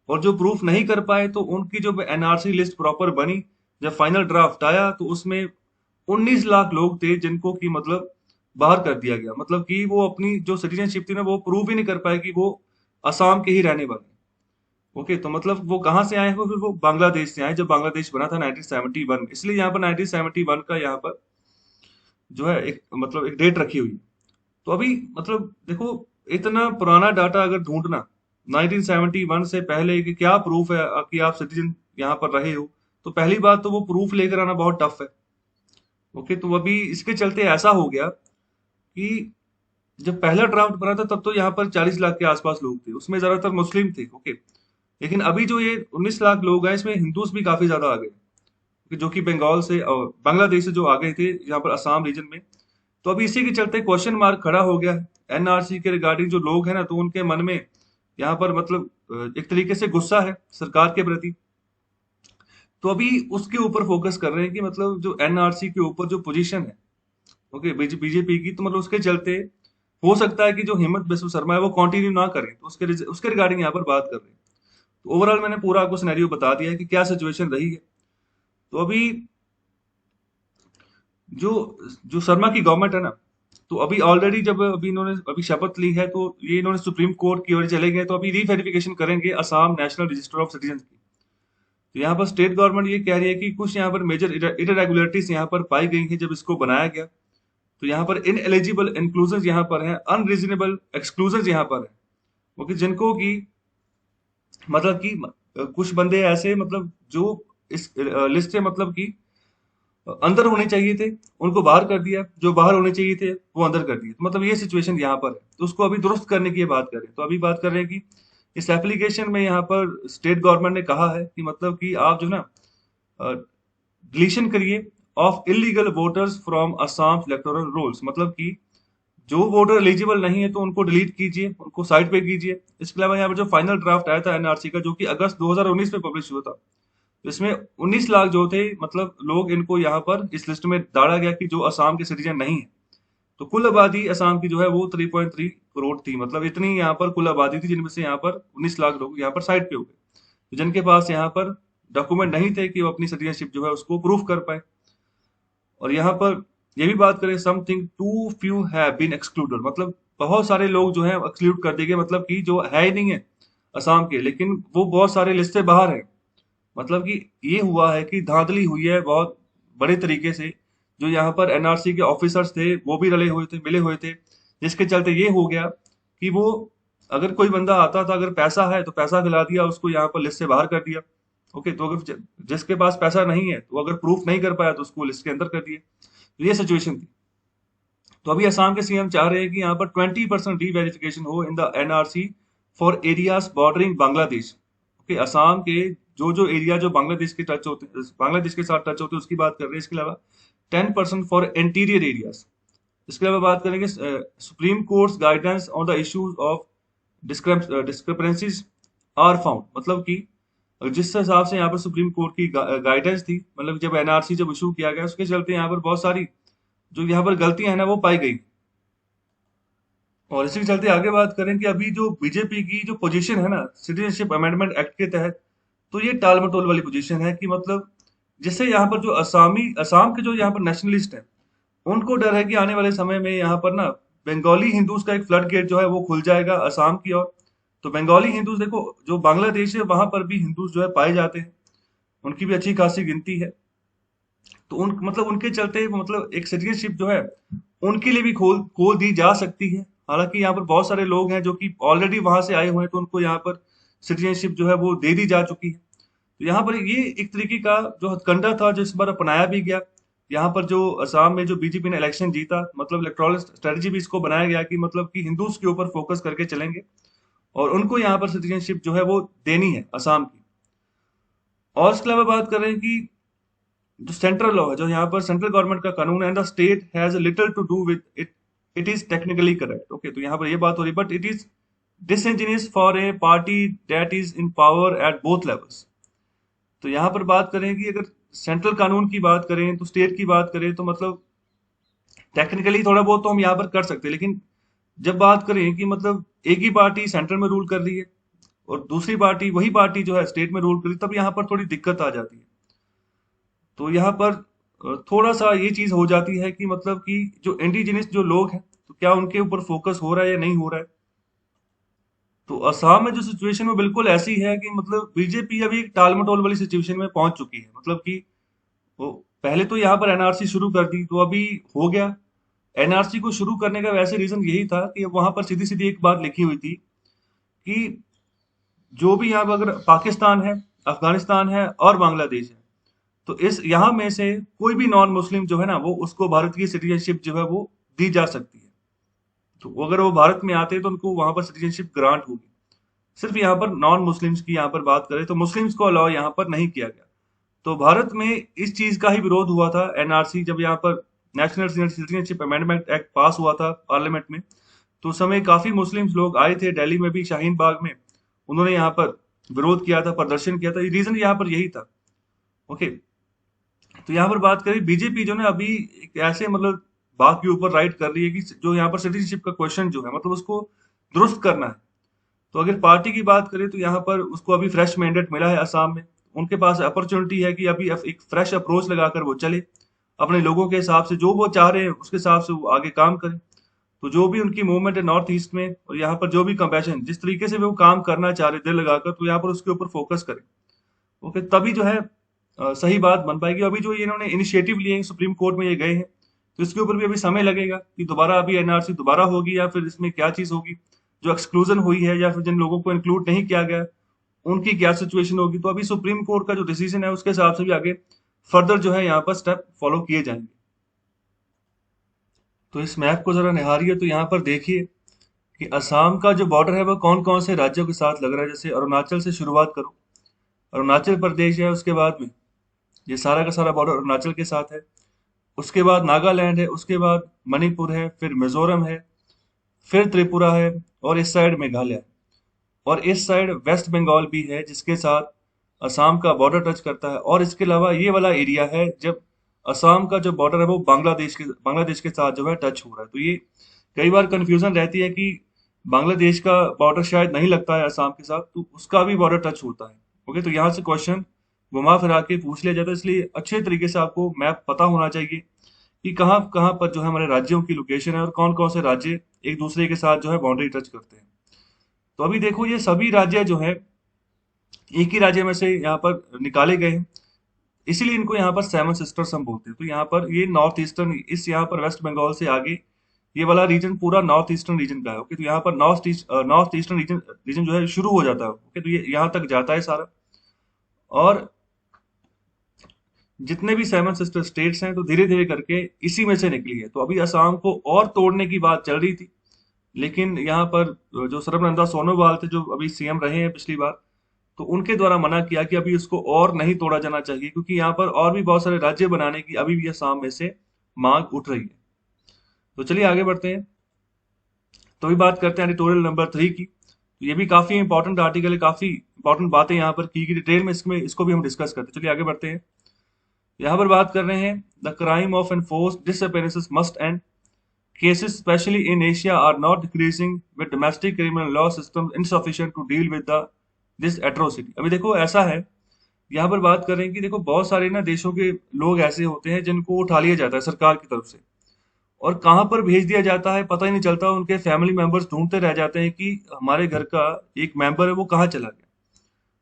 और जो प्रूफ नहीं कर पाए तो उनकी जो एनआरसी लिस्ट प्रॉपर बनी, जब फाइनल ड्राफ्ट आया तो उसमें 19 लाख लोग थे जिनको कि मतलब बाहर कर दिया गया। मतलब कि वो अपनी जो सिटीजनशिप थी ना वो प्रूव ही नहीं कर पाए कि वो असम के ही रहने वाले हैं। ओके, तो मतलब वो कहाँ से आए हैं, फिर वो बांग्लादेश से आए, जब बांग्लादेश बना था 1971 में। इसलिए यहाँ पर 1971 का यहाँ पर जो है एक मतलब एक डेट रखी हुई है। तो अभी मतलब देखो, इतना पुराना डाटा अगर ढूंढना 1971 से पहले कि क्या प्रूफ है कि आप सिटीजन यहाँ पर रहे हो, तो पहली बात तो वो प्रूफ लेकर आना बहुत टफ है। ओके, तो अभी इसके चलते ऐसा हो गया कि जब पहला ड्राफ्ट बना था तब तो यहाँ पर 40 लाख के आसपास लोग थे, उसमें ज्यादातर मुस्लिम थे। ओके, लेकिन अभी जो ये 19 लाख लोग हैं इसमें हिंदूज भी काफी ज्यादा आ गए, जो कि बंगाल से और बांग्लादेश से जो आ गए थे यहाँ पर असम रीजन में। तो अभी इसी के चलते क्वेश्चन मार्क खड़ा हो गया है एनआरसी के रिगार्डिंग। जो लोग हैं ना, तो उनके मन में यहाँ पर मतलब एक तरीके से गुस्सा है सरकार के प्रति। तो अभी उसके ऊपर फोकस कर रहे हैं कि मतलब जो एनआरसी के ऊपर जो पोजीशन है, ओके, बीजेपी की, तो मतलब उसके चलते हो सकता है कि जो हेमंत बिस्व शर्मा है वो कंटिन्यू ना करें। तो उसके रिगार्डिंग यहाँ पर बात कर रहे हैं। तो ओवरऑल मैंने पूरा आपको सिनेरियो बता दिया है कि क्या सिचुएशन रही है। तो अभी जो जो शर्मा की गवर्नमेंट है ना, तो अभी ऑलरेडी जब अभी इन्होंने अभी शपथ ली है, तो ये इन्होंने सुप्रीम कोर्ट की ओर चले गए, तो अभी रीवेरिफिकेशन करेंगे Assam national register of citizen की। तो यहाँ पर स्टेट गवर्नमेंट ये कह रही है कि कुछ यहाँ पर मेजर इरेगुलरिटीज यहाँ पर पाई गई है जब इसको बनाया गया। तो यहाँ पर इन एलिजिबल इंक्लूजन यहाँ पर है, अनरीजनेबल एक्सक्लूजन यहाँ पर है। ओके, जिनको की मतलब कि कुछ बंदे ऐसे मतलब जो इस लिस्ट से मतलब कि अंदर होने चाहिए थे, उनको बाहर कर दिया, जो बाहर होने चाहिए थे वो अंदर कर दिए। तो मतलब ये सिचुएशन यहाँ पर है, तो उसको अभी दुरुस्त करने की ये बात कर रहे हैं। तो अभी बात कर रहे हैं कि इस एप्लीकेशन में यहाँ पर स्टेट गवर्नमेंट ने कहा है कि मतलब कि आप जो ना डिलीशन करिए of illegal voters from Assam electoral rolls. मतलब कि जो वोटर एलिजिबल नहीं है तो उनको डिलीट कीजिए, उनको साइड पे कीजिए। इसके अलावा यहाँ पर जो फाइनल ड्राफ्ट आया था एनआरसी का, जो कि अगस्त 2019 में पब्लिश हुआ था, तो इसमें 19 लाख जो थे मतलब लोग, इनको यहाँ पर इस लिस्ट में डाला गया कि जो असम के सिटीजन नहीं है। तो कुल आबादी असम की जो है वो 3.3 करोड़ थी, मतलब इतनी यहाँ पर कुल आबादी थी, जिनमें से यहाँ पर 19 लाख लोग यहाँ पर साइड पे हो गए, तो जिनके पास यहाँ पर डॉक्यूमेंट नहीं थे कि वो अपनी सिटीजनशिप जो है उसको प्रूफ कर पाए। और यहाँ पर ये भी बात करें, something to few have been excluded, मतलब बहुत सारे लोग जो है एक्सक्लूड कर दिए गए, मतलब कि जो है ही नहीं है असम के, लेकिन वो बहुत सारे लिस्ट से बाहर है। मतलब कि ये हुआ है कि धांधली हुई है बहुत बड़े तरीके से। जो यहाँ पर एनआरसी के ऑफिसर्स थे वो भी रले हुए थे, मिले हुए थे, जिसके चलते ये हो गया कि वो, अगर कोई बंदा आता था, अगर पैसा है तो पैसा खिला दिया उसको, यहाँ पर लिस्ट से बाहर कर दिया। ओके, तो अगर जिसके पास पैसा नहीं है तो अगर प्रूफ नहीं कर पाया तो उसको लिस्ट के अंदर कर दिया। तो ये सिचुएशन थी। तो अभी असम के सीएम चाह रहे हैं कि यहाँ पर 20% री वेरिफिकेशन हो in the NRC for areas bordering Bangladesh. Okay, Assam के जो जो एरिया जो बांग्लादेश के टच होते, बांग्लादेश के साथ टच होते हैं उसकी बात कर रहे हैं। इसके अलावा 10% फॉर इंटीरियर एरियाज। इसके अलावा बात करेंगे Supreme Court's guidance on the issues of discrepancies are found, मतलब कि जिस हिसाब से यहाँ पर सुप्रीम कोर्ट की गाइडेंस थी, मतलब जब एनआरसी जब इशू किया गया उसके चलते यहाँ पर बहुत सारी जो यहाँ पर गलतियां हैं ना वो पाई गई। और इसी के चलते आगे बात करें कि अभी जो बीजेपी की जो पोजीशन है ना सिटीजनशिप अमेंडमेंट एक्ट के तहत, तो ये टाल मटोल वाली पोजीशन है कि मतलब जिससे यहाँ पर जो असम के जो यहाँ पर नेशनलिस्ट हैं उनको डर है कि आने वाले समय में यहाँ पर ना बंगाली हिंदूज का एक फ्लड गेट जो है वो खुल जाएगा असम की ओर। तो बंगाली हिंदूज, देखो जो बांग्लादेश है वहां पर भी हिंदूज जो है पाए जाते हैं, उनकी भी अच्छी खासी गिनती है। तो उन मतलब उनके चलते मतलब एक सिटीजनशिप जो है उनके लिए भी खोल खोल दी जा सकती है। हालांकि यहाँ पर बहुत सारे लोग हैं जो कि ऑलरेडी वहां से आए हुए हैं, तो उनको यहाँ पर सिटीजनशिप जो है वो दे दी जा चुकी है। तो यहाँ पर ये एक तरीके का जो हथकंडा था जो इस बार अपनाया भी गया। यहाँ पर जो असम में जो बीजेपी ने इलेक्शन जीता, मतलब इलेक्टोरल स्ट्रेटजी भी इसको बनाया गया कि मतलब कि हिंदूज के ऊपर फोकस करके चलेंगे और उनको यहाँ पर सिटीजनशिप जो है वो देनी है असम की। और इसके अलावा बात करें कि जो सेंट्रल लॉ है, जो यहाँ पर सेंट्रल गवर्नमेंट का कानून है, and the state has little to do with it, it is technically correct. Okay, तो यहाँ पर ये बात हो रही, but it is disingenuous for a party that is in power at both levels. तो यहाँ पर बात करें कि अगर सेंट्रल कानून की बात करें तो स्टेट की बात करें तो मतलब टेक्निकली थोड़ा बहुत तो हम यहाँ पर कर सकते हैं, लेकिन जब बात करें कि मतलब एक ही पार्टी सेंटर में रूल कर रही है और दूसरी पार्टी वही पार्टी जो है स्टेट में रूल कर रही है, तब यहाँ पर थोड़ी दिक्कत आ जाती है। तो यहाँ पर थोड़ा सा ये चीज हो जाती है कि मतलब कि जो इंडिजिनस जो लोग हैं तो क्या उनके ऊपर फोकस हो रहा है या नहीं हो रहा है। तो असम में जो सिचुएशन वो बिल्कुल ऐसी है कि मतलब बीजेपी अभी एक टाल मटोल वाली सिचुएशन में पहुंच चुकी है। मतलब कि वो पहले तो यहाँ पर एनआरसी शुरू कर दी तो अभी हो गया। एनआरसी को शुरू करने का वैसे रीजन यही था कि वहां पर सीधी सीधी एक बात लिखी हुई थी कि जो भी यहाँ पर अगर पाकिस्तान है, अफगानिस्तान है और बांग्लादेश है, तो इस यहाँ में से कोई भी नॉन मुस्लिम जो है ना वो उसको भारत की सिटीजनशिप जो है वो दी जा सकती है। तो अगर वो भारत में आते हैं तो उनको वहां पर सिटीजनशिप ग्रांट होगी। सिर्फ यहाँ पर नॉन मुस्लिम्स की यहाँ पर बात करें तो मुस्लिम्स को अलाउ यहाँ पर नहीं किया गया। तो भारत में इस चीज का ही विरोध हुआ था। एनआरसी जब यहाँ पर नेशनल सिटीजनशिप अमेंडमेंट एक्ट पास हुआ था पार्लियामेंट में, तो उस समय काफी मुस्लिम्स लोग आए थे, दिल्ली में भी शाहीन बाग में उन्होंने यहाँ पर विरोध किया था, प्रदर्शन किया था। रीजन यहाँ पर यही था। ओके, तो यहाँ पर बात करें बीजेपी जो ना अभी एक ऐसे मतलब बात के ऊपर राइट कर रही है कि जो यहाँ पर सिटीजनशिप का क्वेश्चन जो है मतलब उसको दुरुस्त करना है। तो अगर पार्टी की बात करें तो यहाँ पर उसको अभी फ्रेश मैंडेट मिला है असम में। उनके पास अपॉर्चुनिटी है कि अभी एक फ्रेश अप्रोच लगाकर वो चले, अपने लोगों के हिसाब से जो वो चाह रहे हैं उसके हिसाब से वो आगे काम करें। तो जो भी उनकी मूवमेंट है नॉर्थ ईस्ट में और यहाँ पर जो भी कंपैशन जिस तरीके से वो काम करना चाह रहे दिल लगाकर, तो यहाँ पर उसके ऊपर फोकस करें। ओके, तभी जो है सही बात बन पाएगी। अभी जो ये इन्होंने इनिशिएटिव लिए हैं, सुप्रीम कोर्ट में ये गए हैं, तो इसके ऊपर भी अभी समय लगेगा कि दोबारा अभी एनआरसी दोबारा होगी या फिर इसमें क्या चीज होगी, जो एक्सक्लूजन हुई है या फिर जिन लोगों को इंक्लूड नहीं किया गया उनकी क्या सिचुएशन होगी। तो अभी सुप्रीम कोर्ट का जो डिसीजन है उसके हिसाब से भी आगे फर्दर जो है यहाँ पर स्टेप फॉलो किए जाएंगे। तो इस मैप को जरा निहारिए तो यहाँ पर देखिए कि असम का जो बॉर्डर है वो कौन कौन से राज्यों के साथ लग रहा है। जैसे अरुणाचल से शुरुआत करो, अरुणाचल प्रदेश है, उसके बाद में ये सारा का सारा बॉर्डर अरुणाचल के साथ है। उसके बाद नागालैंड है, उसके बाद मणिपुर है, फिर मिजोरम है, फिर त्रिपुरा है और इस साइड मेघालय है। और इस साइड वेस्ट बंगाल भी है जिसके साथ असम का बॉर्डर टच करता है। और इसके अलावा ये वाला एरिया है जब असम का जो बॉर्डर है वो बांग्लादेश के साथ जो है टच हो रहा है। तो ये कई बार कंफ्यूजन रहती है कि बांग्लादेश का बॉर्डर शायद नहीं लगता है असम के साथ, तो उसका भी बॉर्डर टच होता है। ओके, तो यहाँ से क्वेश्चन घुमा फिरा के पूछ लिया जाता है, इसलिए अच्छे तरीके से आपको मैप पता होना चाहिए कि कहाँ कहाँ पर जो है हमारे राज्यों की लोकेशन है और कौन कौन से राज्य एक दूसरे के साथ जो है बाउंड्री टच करते हैं। तो अभी देखो ये सभी राज्य जो है एक ही राज्य में से यहाँ पर निकाले गए हैं, इसीलिए इनको यहाँ पर सेवन सिस्टर्स हम बोलते हैं। तो यहाँ पर ये नॉर्थ ईस्टर्न, इस यहाँ पर वेस्ट बंगाल से आगे ये वाला रीजन पूरा नॉर्थ ईस्टर्न रीजन का है। ओके, तो यहाँ पर नॉर्थ ईस्टर्न रीजन रीजन जो है शुरू हो जाता है। ओके, तो ये यहाँ तक जाता है सारा, और जितने भी सेवन सिस्टर स्टेट्स हैं तो धीरे धीरे करके इसी में से निकली है। तो अभी असम को और तोड़ने की बात चल रही थी, लेकिन यहाँ पर जो सर्बानंद सोनोवाल थे, जो अभी सीएम रहे हैं पिछली बार, तो उनके द्वारा मना किया कि अभी उसको और नहीं तोड़ा जाना चाहिए, क्योंकि यहाँ पर और भी बहुत सारे राज्य बनाने की अभी भी असम में से मांग उठ रही है। तो चलिए आगे बढ़ते हैं। तो अभी बात करते हैं एडिटोरियल नंबर 3 की। तो ये भी काफी इंपॉर्टेंट आर्टिकल है, काफी इंपॉर्टेंट बातें यहाँ पर की डिटेल में इसमें इसको भी हम डिस्कस करते हैं। चलिए आगे बढ़ते हैं। यहाँ पर बात कर रहे हैं, the crime of enforced disappearances must end, cases especially in Asia are not decreasing with domestic criminal law systems insufficient to deal with this atrocity। अभी देखो ऐसा है, यहाँ पर बात कर रहे हैं कि देखो बहुत सारे ना देशों के लोग ऐसे होते हैं जिनको उठा लिया जाता है सरकार की तरफ से, और कहाँ पर भेज दिया जाता है पता ही नहीं चलता। उनके फैमिली मेंबर्स ढूंढते रह जाते हैं कि हमारे घर का एक मेंबर है वो कहाँ चला गया।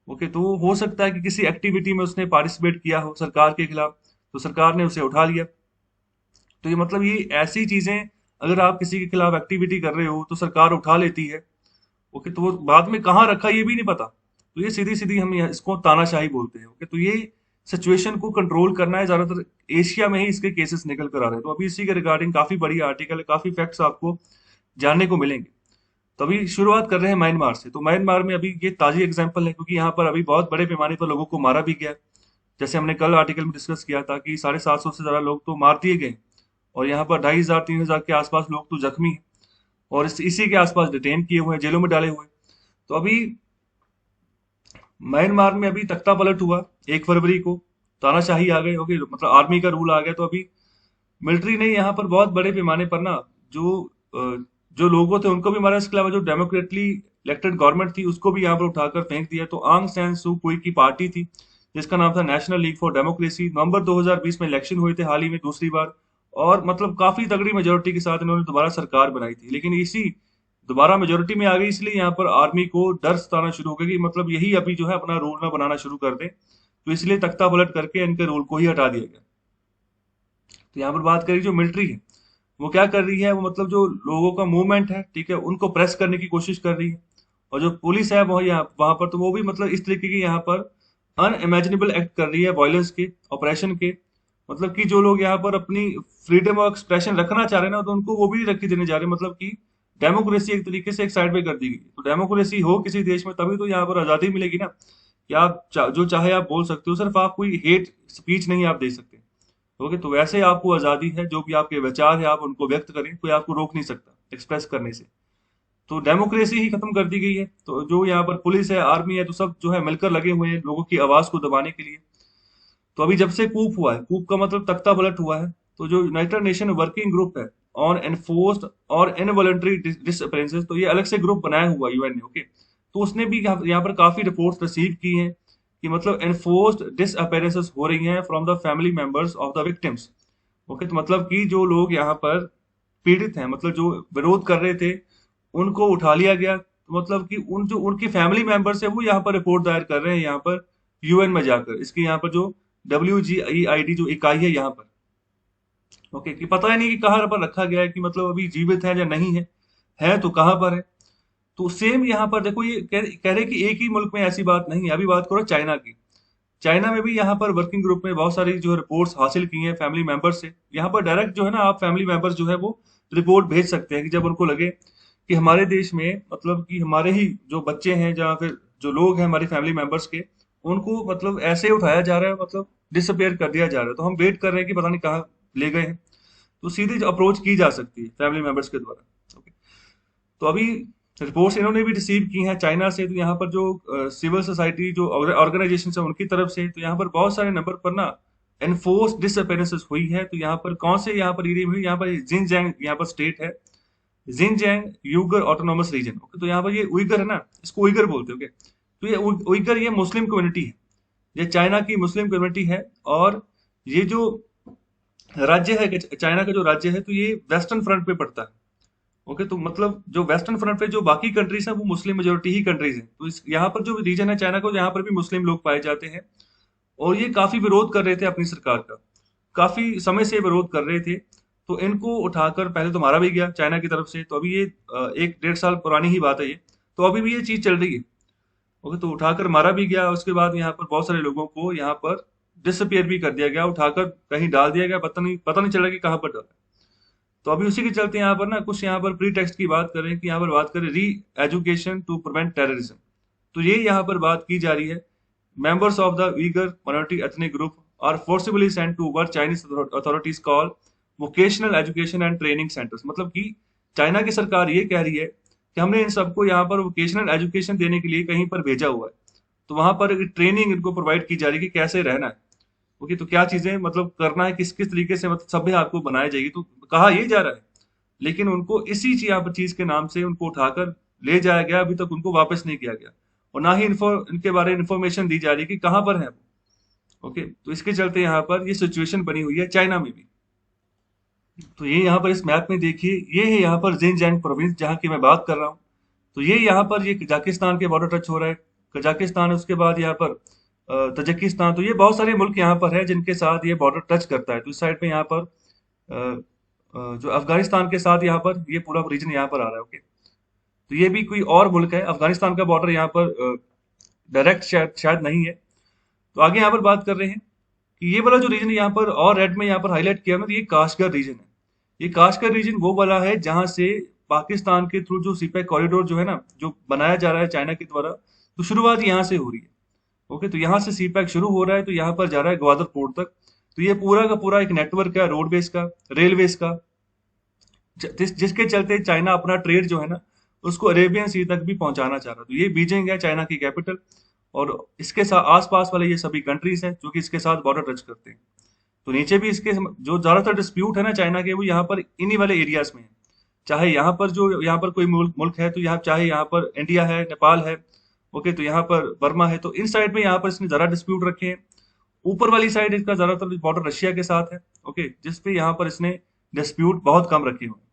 ओके, तो हो सकता है कि किसी एक्टिविटी में उसने पार्टिसिपेट किया हो सरकार के खिलाफ, तो सरकार ने उसे उठा लिया। तो ये मतलब ये ऐसी चीजें, अगर आप किसी के खिलाफ एक्टिविटी कर रहे हो तो सरकार उठा लेती है। ओके, तो वो बाद में कहाँ रखा ये भी नहीं पता। तो ये सीधी सीधी हम इसको तानाशाही बोलते हैं। ओके, तो ये सिचुएशन को कंट्रोल करना है, ज्यादातर एशिया में ही इसके केसेस निकल कर आ रहे हैं। तो अभी इसी के रिगार्डिंग काफी बड़ी आर्टिकल है, काफी फैक्ट्स आपको जानने को मिलेंगे। तो अभी शुरुआत कर रहे हैं म्यांमार से। तो म्यांमार में अभी ये ताजी एग्जांपल है, क्योंकि यहाँ पर अभी बहुत बड़े पैमाने पर लोगों को मारा भी गया। जैसे हमने कल आर्टिकल में डिस्कस किया था कि 750 से ज्यादा लोग तो मार दिए गए, और यहाँ पर 2500-3000 के आसपास लोग तो जख्मी हैं, और इसी के आसपास डिटेन किए हुए हैं, जेलों में डाले हुए हैं। तो अभी म्यांमार में अभी तख्ता पलट हुआ 1 फरवरी को, तानाशाही आ गई। ओके, मतलब आर्मी का रूल आ गया। तो अभी मिलिट्री ने यहाँ पर बहुत बड़े पैमाने पर ना जो जो लोगों थे उनको भी मारा। इसके अलावा जो डेमोक्रेटली इलेक्टेड गवर्नमेंट थी उसको भी यहाँ पर उठाकर फेंक दिया। तो आंग सैन सू कोई की पार्टी थी जिसका नाम था नेशनल लीग फॉर डेमोक्रेसी, नवंबर 2020 में इलेक्शन हुए थे हाल ही में दूसरी बार, और मतलब काफी तगड़ी मेजोरिटी के साथ इन्होंने दोबारा सरकार बनाई थी। लेकिन इसी दोबारा मेजोरिटी में आ गई, इसलिए यहाँ पर आर्मी को डर सताना शुरू हो गया कि मतलब यही अभी जो है अपना रूल ना बनाना शुरू कर दे। तो इसलिए तख्ता पलट करके इनके रूल को ही हटा दिया गया। तो यहाँ पर बात करी जो मिलिट्री है वो क्या कर रही है, वो मतलब जो लोगों का मूवमेंट है, ठीक है, उनको प्रेस करने की कोशिश कर रही है। और जो पुलिस है वो यहाँ वहां पर, तो वो भी मतलब इस तरीके की यहाँ पर अनइमेजिनेबल एक्ट कर रही है, वायलेंस के, ऑपरेशन के। मतलब कि जो लोग यहाँ पर अपनी फ्रीडम ऑफ एक्सप्रेशन रखना चाह रहे हैं ना, तो उनको वो भी रखी देने जा रहे हैं। मतलब कि डेमोक्रेसी एक तरीके से एक साइड पे कर दी गई। तो डेमोक्रेसी हो किसी देश में तभी तो यहाँ पर आजादी मिलेगी ना, कि आप जो चाहे आप बोल सकते हो, सिर्फ आप कोई हेट स्पीच नहीं आप दे सकते। ओके, तो वैसे आपको आजादी है, जो भी आपके विचार है आप उनको व्यक्त करें, कोई आपको रोक नहीं सकता एक्सप्रेस करने से। तो डेमोक्रेसी ही खत्म कर दी गई है। तो जो यहाँ पर पुलिस है, आर्मी है, तो सब जो है मिलकर लगे हुए हैं लोगों की आवाज को दबाने के लिए। तो अभी जब से कूप हुआ है, कूप का मतलब तख्ता पलट हुआ है, तो जो यूनाइटेड नेशन वर्किंग ग्रुप है ऑन एनफोर्स्ड और इनवॉलंटरी डिसअपेरेंसेस, तो ये अलग से ग्रुप बनाया हुआ यूएन ने। ओके, तो उसने भी यहाँ पर काफी रिपोर्ट्स रिसीव की हैं कि मतलब एनफोर्स्ड डिसअपेरेंसेस हो रही हैं from the family members of the victims. Okay, तो मतलब कि जो लोग यहाँ पर पीड़ित हैं, मतलब जो विरोध कर रहे थे, उनको उठा लिया गया। तो मतलब कि उन जो उनकी फैमिली मेंबर्स है वो यहाँ पर रिपोर्ट दायर कर रहे हैं यहाँ पर यूएन में जाकर, इसकी यहाँ पर जो WGIID जो इकाई है यहाँ पर। ओके, कि पता ही नहीं कि कहाँ पर रखा गया है, कि मतलब अभी जीवित है या नहीं है तो कहाँ पर है। तो सेम यहाँ पर देखो, ये कह रहे कि एक ही मुल्क में ऐसी बात नहीं है। अभी बात करो चाइना की। चाइना में भी यहाँ पर वर्किंग ग्रुप में बहुत सारी जो रिपोर्ट्स हासिल की हैं फैमिली मेंबर्स से। यहाँ पर डायरेक्ट जो है ना, आप फैमिली मेंबर्स जो है वो रिपोर्ट भेज सकते हैं कि जब उनको लगे कि हमारे देश में मतलब कि हमारे ही जो बच्चे हैं, या फिर जो लोग हैं हमारी फैमिली मेंबर्स के, उनको मतलब ऐसे ही उठाया जा रहा है, मतलब डिसअपेयर कर दिया जा रहा है। तो हम वेट कर रहे हैं कि पता नहीं कहाँ ले गए हैं। तो सीधी अप्रोच की जा सकती है फैमिली मेंबर्स के द्वारा। ओके, तो अभी रिपोर्ट्स इन्होंने भी रिसीव की हैं चाइना से। तो यहाँ पर जो सिविल सोसाइटी जो ऑर्गेनाइजेशन है उनकी तरफ से, तो यहाँ पर बहुत सारे नंबर पर ना एनफोर्स डिसअपेरेंसेस हुई है। तो यहाँ पर कौन से यहाँ पर एरिया में हुई, यहाँ पर जिनजियांग यहाँ पर स्टेट है, Jinjiang Uyghur autonomous region. Okay, तो यहाँ पर ये उइगर है ना, इसको उइगर बोलते हैं। ओके, तो ये उइगर ये मुस्लिम कम्युनिटी है, ये चाइना की मुस्लिम कम्युनिटी है। और ये जो राज्य है, चाइना का जो राज्य है, तो ये वेस्टर्न फ्रंट पे पड़ता है। ओके, तो मतलब जो वेस्टर्न फ्रंट पे जो बाकी कंट्रीज हैं वो मुस्लिम मेजोरिटी ही कंट्रीज हैं। तो इस यहाँ पर जो रीजन है चाइना को, यहाँ पर भी मुस्लिम लोग पाए जाते हैं। और ये काफी विरोध कर रहे थे अपनी सरकार का, काफी समय से विरोध कर रहे थे। तो इनको उठाकर पहले तो मारा भी गया चाइना की तरफ से। तो अभी ये 1-1.5 साल पुरानी ही बात है ये, तो अभी भी ये चीज चल रही है। ओके, तो उठाकर मारा भी गया। उसके बाद यहाँ पर बहुत सारे लोगों को यहाँ पर डिसअपियर भी कर दिया गया, उठाकर कहीं डाल दिया गया, पता नहीं चला कि कहाँ पर डाला। तो अभी उसी के चलते यहाँ पर ना कुछ यहाँ पर प्री टेक्स्ट की बात करें कि यहाँ पर बात करें री एजुकेशन टू प्रिवेंट टेररिज्म। तो ये यहाँ पर बात की जा रही है, members of the Uyghur minority ethnic group are forcibly sent to what Chinese authorities call vocational education and training centers। मतलब कि चाइना की सरकार ये कह रही है कि हमने इन सबको यहाँ पर वोकेशनल एजुकेशन देने के लिए कहीं पर भेजा हुआ है। तो वहां पर ट्रेनिंग इनको प्रोवाइड की जा रही है कि कैसे रहना है। ओके, तो क्या चीजें मतलब करना है, किस किस तरीके से मतलब सभ्य आपको बनाया जाएगी, तो कहा ये जा रहा है। लेकिन उनको इसी यहाँ पर चीज के नाम से उनको उठाकर ले जाया गया, अभी तक उनको वापस नहीं किया गया। और ना ही इनके बारे में इंफॉर्मेशन दी जा रही है कि कहाँ पर है वो। ओके, तो इसके चलते यहाँ पर ये सिचुएशन बनी हुई है चाइना में भी। तो ये यहाँ पर इस मैप में देखिए, ये है यहाँ पर जिनजियांग प्रोविंस जहाँ की मैं बात कर रहा हूँ। तो ये यहाँ पर ये कजाकिस्तान के बॉर्डर टच हो रहा है, कजाकिस्तान है, उसके बाद यहाँ पर तजिकिस्तान। तो ये बहुत सारे मुल्क यहाँ पर है जिनके साथ ये बॉर्डर टच करता है। तो इस साइड पे यहाँ पर जो अफगानिस्तान के साथ यहाँ पर ये पूरा रीजन यहाँ पर आ रहा है। ओके, तो ये भी कोई और मुल्क है, अफगानिस्तान का बॉर्डर यहाँ पर डायरेक्ट शायद शायद नहीं है। तो आगे यहाँ पर बात कर रहे हैं कि ये वाला जो रीजन यहाँ पर और रेड में यहाँ पर हाईलाइट किया ना, तो ये काशगर रीजन है। ये काशगर रीजन वो वाला है जहां से पाकिस्तान के थ्रू जो सीपैक कॉरिडोर जो है ना, जो बनाया जा रहा है चाइना के द्वारा, तो शुरुआत यहाँ से हो रही है। ओके, तो यहाँ से सीपैक शुरू हो रहा है, तो यहाँ पर जा रहा है ग्वादर पोर्ट तक। तो ये पूरा का पूरा एक नेटवर्क है रोडवेज का, रेलवेज का, जिसके चलते चाइना अपना ट्रेड जो है ना उसको अरेबियन सी तक भी पहुंचाना चाह रहा है। तो ये बीजिंग है चाइना की कैपिटल, और इसके साथ आसपास वाले ये सभी कंट्रीज हैं जो कि इसके साथ बॉर्डर टच करते हैं। तो नीचे भी इसके जो ज्यादातर डिस्प्यूट है ना चाइना के, वो यहाँ पर इन्हीं वाले एरियाज में है। चाहे यहाँ पर जो यहाँ पर कोई मुल्क है, तो यहाँ चाहे यहाँ पर इंडिया है, नेपाल है, ओके, तो यहाँ पर बर्मा है, तो इन साइड में यहाँ पर इसने ज्यादा डिस्प्यूट रखे हैं। ऊपर वाली साइड इसका ज्यादातर बॉर्डर रशिया के साथ है। ओके, जिसपे यहाँ पर इसने डिस्प्यूट बहुत कम रखे हुए हैं।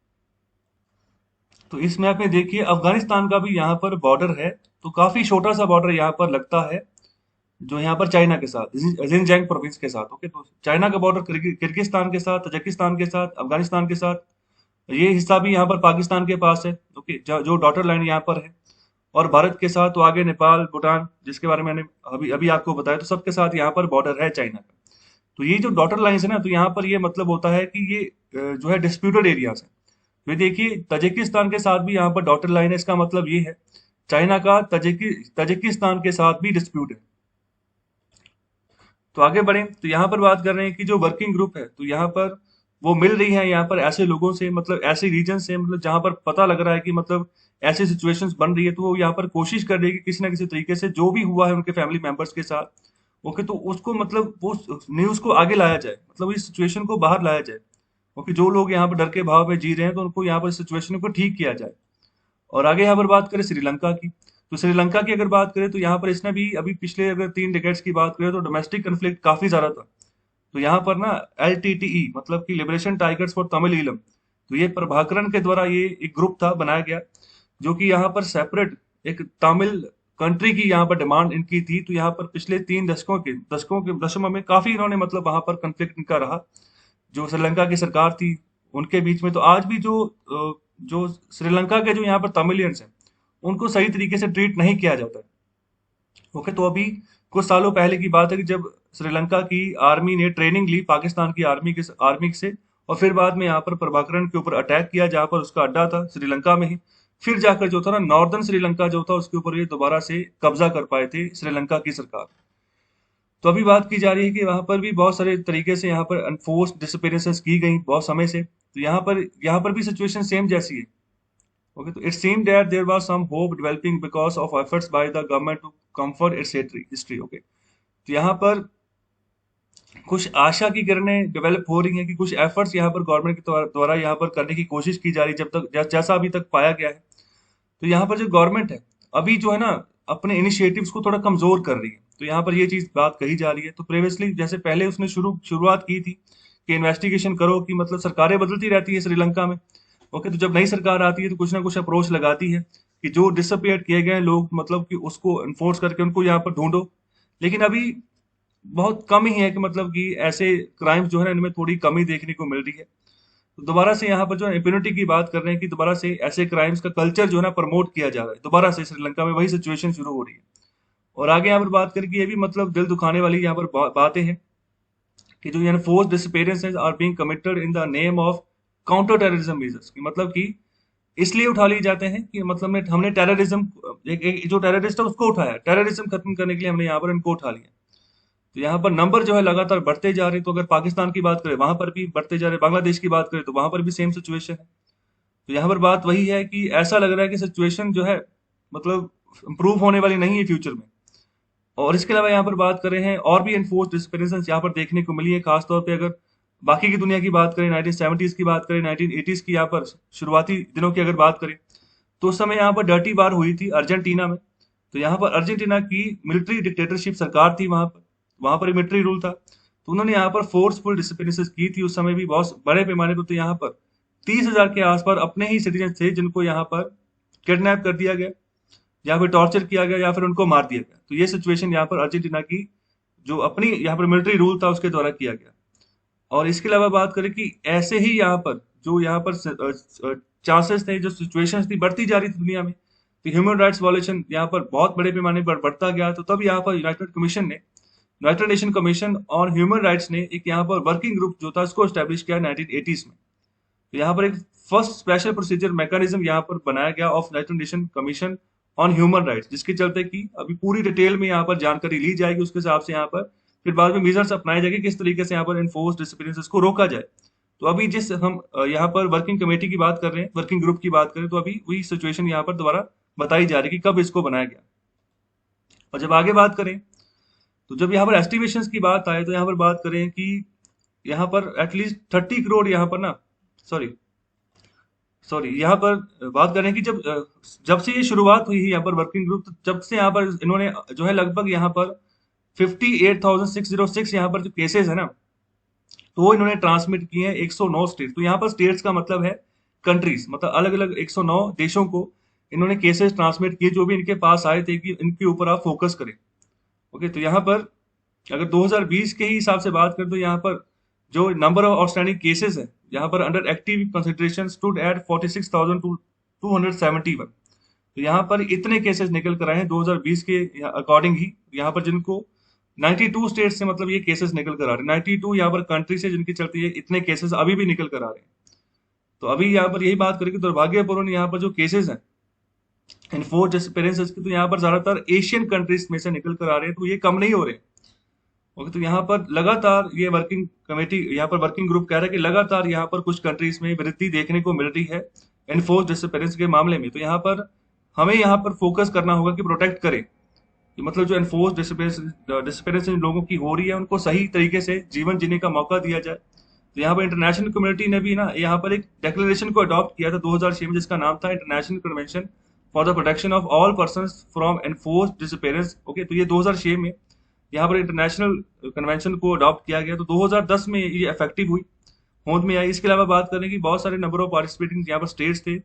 तो इस मैप में देखिए अफगानिस्तान का भी यहाँ पर बॉर्डर है। तो काफी छोटा सा बॉर्डर यहाँ पर लगता है, जो यहाँ पर चाइना के साथ, जिनजियांग प्रोविंस के साथ। ओके, तो चाइना का बॉर्डर किर्गिस्तान के साथ, तजिकिस्तान के साथ, अफगानिस्तान के साथ। ये हिस्सा भी यहाँ पर पाकिस्तान के पास है। ओके, जो डॉटर लाइन यहाँ पर है, और भारत के साथ तो आगे नेपाल, भूटान, जिसके बारे में मैंने अभी अभी आपको बताया, तो सबके साथ यहाँ पर बॉर्डर है चाइना का। तो ये जो डॉटर लाइन्स है ना, तो यहाँ पर ये मतलब होता है कि ये जो है डिस्प्यूटेड एरियाज है। तो ये देखिए तजिकिस्तान के साथ भी यहाँ पर डॉटर लाइन है, इसका मतलब ये है चाइना का तजिकिस्तान के साथ भी डिस्प्यूट है। तो आगे बढ़े, तो यहाँ पर बात कर रहे हैं कि जो वर्किंग ग्रुप है, तो यहाँ पर वो मिल रही है यहाँ पर ऐसे लोगों से, मतलब ऐसे रीजन से, मतलब जहां पर पता लग रहा है कि मतलब ऐसी सिचुएशंस बन रही है, तो वो यहाँ पर कोशिश कर रही है कि किसी ना किसी तरीके से जो भी हुआ है उनके फैमिली मेंबर्स के साथ, ओके, तो उसको मतलब वो न्यूज को आगे लाया जाए, मतलब इस सिचुएशन को बाहर लाया जाए। ओके, जो लोग यहाँ पर डर के भाव में जी रहे हैं, तो उनको यहाँ पर सिचुएशन को ठीक किया जाए। और आगे यहाँ पर बात करें श्रीलंका की, तो श्रीलंका की अगर बात करें, तो यहाँ पर इसने भी अभी पिछले अगर 3 डिकेड्स की बात करें, तो डोमेस्टिक कन्फ्लिक्ट काफी ज्यादा था। तो यहाँ पर ना LTTE मतलब कि liberation tigers for Tamil Eelam, तो ये प्रभाकरन के द्वारा ये एक ग्रुप था बनाया गया, जो कि यहाँ पर सेपरेट एक तमिल कंट्री की यहाँ पर डिमांड इनकी थी। तो यहाँ पर पिछले 3 दशकों में काफी इन्होंने मतलब वहां पर कंफ्लिक्ट इनका रहा, जो श्रीलंका की सरकार थी उनके बीच में। तो आज भी जो श्रीलंका के जो यहाँ पर तमिलियंस हैं, उनको सही तरीके से ट्रीट नहीं किया जाता है। ओके, तो अभी कुछ सालों पहले की बात है कि जब श्रीलंका की आर्मी ने ट्रेनिंग ली पाकिस्तान की आर्मी से, और फिर बाद में यहाँ पर प्रभाकरन के ऊपर अटैक किया, जहां पर उसका अड्डा था श्रीलंका में ही। फिर जाकर जो था ना नॉर्दर्न श्रीलंका जो था, उसके ऊपर ये दोबारा से कब्जा कर पाए थे श्रीलंका की सरकार। तो अभी बात की जा रही है कि वहां पर भी बहुत सारे तरीके से यहाँ पर अनफोर्स डिसअपीयरेंसेस की गई बहुत समय से। तो यहाँ पर भी सिचुएशन सेम जैसी है। Okay, so it seemed that there was some hope developing because of efforts by the government to comfort its history. Okay, तो यहाँ पर कुछ आशा की किरणें डेवलप हो रही हैं कि कुछ एफर्ट्स यहाँ पर गवर्नमेंट के द्वारा यहाँ पर करने की कोशिश की जा रही है, जब तक जैसा अभी तक पाया गया है। तो यहाँ पर जो गवर्नमेंट है अभी जो है ना अपने इनिशिएटिव्स को थोड़ा कमजोर कर रही है। तो यहाँ पर ये चीज बात कही जा रही है। तो प्रीवियसली जैसे पहले उसने शुरुआत की थी कि इन्वेस्टिगेशन करो, कि मतलब सरकारें बदलती रहती है श्रीलंका में। ओके, तो जब नई सरकार आती है तो कुछ ना कुछ अप्रोच लगाती है कि जो डिसअपियर किए गए लोग, मतलब कि उसको इन्फोर्स करके उनको यहाँ पर ढूंढो। लेकिन अभी बहुत कम ही है कि मतलब कि ऐसे क्राइम्स जो है ना इनमें थोड़ी कमी देखने को मिल रही है। तो दोबारा से यहाँ पर जो इम्यूनिटी की बात कर रहे हैं कि दोबारा से ऐसे क्राइम्स का कल्चर जो है ना प्रमोट किया जा रहा है। दोबारा से श्रीलंका में वही सिचुएशन शुरू हो रही है। और आगे यहाँ पर बात करें कि ये भी मतलब दिल दुखाने वाली यहाँ पर बातें हैं कि जो यहाँ forced disappearances are being committed in the name of counter terrorism measures, की मतलब कि इसलिए उठा लिए जाते हैं कि मतलब में हमने टेररिज्म, एक जो टेररिस्ट है उसको उठाया, टेररिज्म खत्म करने के लिए हमने यहाँ पर इनको उठा लिया। तो यहाँ पर नंबर जो है लगातार बढ़ते जा रहे हैं। तो अगर पाकिस्तान की बात करें वहां पर भी बढ़ते जा रहे हैं, बांग्लादेश की बात करें तो वहां पर भी सेम सिचुएशन है। तो यहाँ पर बात वही है कि ऐसा लग रहा है कि सिचुएशन जो है मतलब इंप्रूव होने वाली नहीं है फ्यूचर में। और इसके अलावा यहाँ पर बात करें हैं और भी एनफोर्स डिस्पेरेंसेस यहाँ पर देखने को मिली है, खासतौर पे अगर बाकी की दुनिया की बात करें, 1970s की बात करें, 1980s की, यहाँ पर शुरुआती दिनों की अगर बात करें तो उस समय यहाँ पर डर्टी वार हुई थी अर्जेंटीना में। तो यहाँ पर अर्जेंटीना की मिलिट्री डिक्टेटरशिप सरकार थी, वहां पर मिलिट्री रूल था। तो उन्होंने यहाँ पर फोर्सफुल डिसिप्लिनेस की थी उस समय भी बहुत बड़े पैमाने पर। तो यहाँ पर 30,000 के आसपास अपने ही सिटीजन थे जिनको यहाँ पर किडनैप कर दिया गया, या फिर टॉर्चर किया गया, या फिर उनको मार दिया गया। तो ये सिचुएशन यहाँ पर अर्जेंटीना की जो अपनी यहाँ पर मिलिट्री रूल था उसके द्वारा किया गया। और इसके अलावा बात करें कि ऐसे ही यहाँ पर जो यहाँ पर चांसेस थे, जो सिचुएशंस थी बढ़ती जा रही थी दुनिया में, तो ह्यूमन राइट्स वायलेशन यहाँ पर बहुत बड़े पैमाने पर बढ़ता गया। तो तब यहाँ पर United nation commission on human rights ने एक यहाँ पर वर्किंग ग्रुप जो था उसको स्टैब्लिश किया 1980s में। तो यहाँ पर एक फर्स्ट स्पेशल प्रोसीजर मैकेनिज्म यहाँ पर बनाया गया of United nation commission on human rights, जिसके चलते कि अभी पूरी डिटेल में यहाँ पर जानकारी ली जाएगी, उसके हिसाब से यहाँ पर फिर बाद में मेजर्स अपनाए जाएंगे किस तरीके से यहाँ पर इन्फोर्स डिसिप्लिन को रोका जाए। तो अभी जिस हम यहाँ पर वर्किंग कमेटी की बात कर रहे हैं, वर्किंग ग्रुप की बात करें, तो अभी वही सिचुएशन यहाँ पर दोबारा बताई जा रही है कि कब इसको बनाया गया। और जब आगे बात करें तो जब यहाँ पर एस्टिमेशन की बात आए तो यहाँ पर बात करें कि यहाँ पर एटलीस्ट 30 करोड़ यहाँ पर ना, सॉरी सॉरी यहाँ पर बात करें कि जब से ये शुरुआत हुई है यहाँ पर वर्किंग ग्रुप, तो जब से यहाँ पर इन्होंने जो है लगभग यहाँ पर 58,606 यहाँ पर जो केसेस है ना, तो वो इन्होंने ट्रांसमिट किए हैं 109 स्टेट। तो यहाँ पर स्टेट्स का मतलब है कंट्रीज, मतलब अलग अलग 109 देशों को इन्होंने केसेस ट्रांसमिट किए जो भी इनके पास आए थे कि इनके ऊपर आप फोकस करें। ओके, तो यहाँ पर अगर 2020 के ही हिसाब से बात करें तो यहाँ पर जो नंबर ऑफ आउटस्टैंडिंग केसेस है यहाँ पर under active consideration stood at 46,271। तो यहाँ पर इतने केसेस निकल कर आए हैं 2020 के अकॉर्डिंग ही, यहाँ पर जिनको 92 स्टेट से मतलब ये केसेस निकल कर आ रहे हैं, 92 यहाँ पर कंट्री से जिनके चलते ये इतने केसेस अभी भी निकल कर आ रहे हैं। तो अभी यहाँ पर यही बात करें कि दुर्भाग्यपूर्ण यहाँ पर जो केसेस हैं इन्फोर्स डिसअपीयरेंसेस की, तो यहाँ पर ज्यादातर एशियन कंट्रीज में से निकल कर आ रहे हैं, तो ये कम नहीं हो रहे। ओके, तो यहाँ पर लगातार ये वर्किंग कमेटी, यहाँ पर वर्किंग ग्रुप कह रहा है कि लगातार यहाँ पर कुछ कंट्रीज में वृद्धि देखने को मिल रही है एनफोर्स डिसअपीयरेंस के मामले में। तो यहाँ पर हमें यहाँ पर फोकस करना होगा कि प्रोटेक्ट करें कि मतलब जो एनफोर्स डिसअपीयरेंस इन लोगों की हो रही है उनको सही तरीके से जीवन जीने का मौका दिया जाए। तो यहाँ पर इंटरनेशनल कम्युनिटी ने भी ना यहाँ पर एक डिक्लेरेशन को अडॉप्ट किया था 2006 में, जिसका नाम था international convention for the protection of all person from enforce disappearance. Okay, तो ये 2006 में यहाँ पर इंटरनेशनल कन्वेंशन को अडॉप्ट किया गया। तो 2010 में ये इफेक्टिव हुई, होंद में आई। इसके अलावा बात करें कि बहुत सारे नंबर ऑफ पार्टिसिपेटिंग यहाँ पर स्टेट्स थे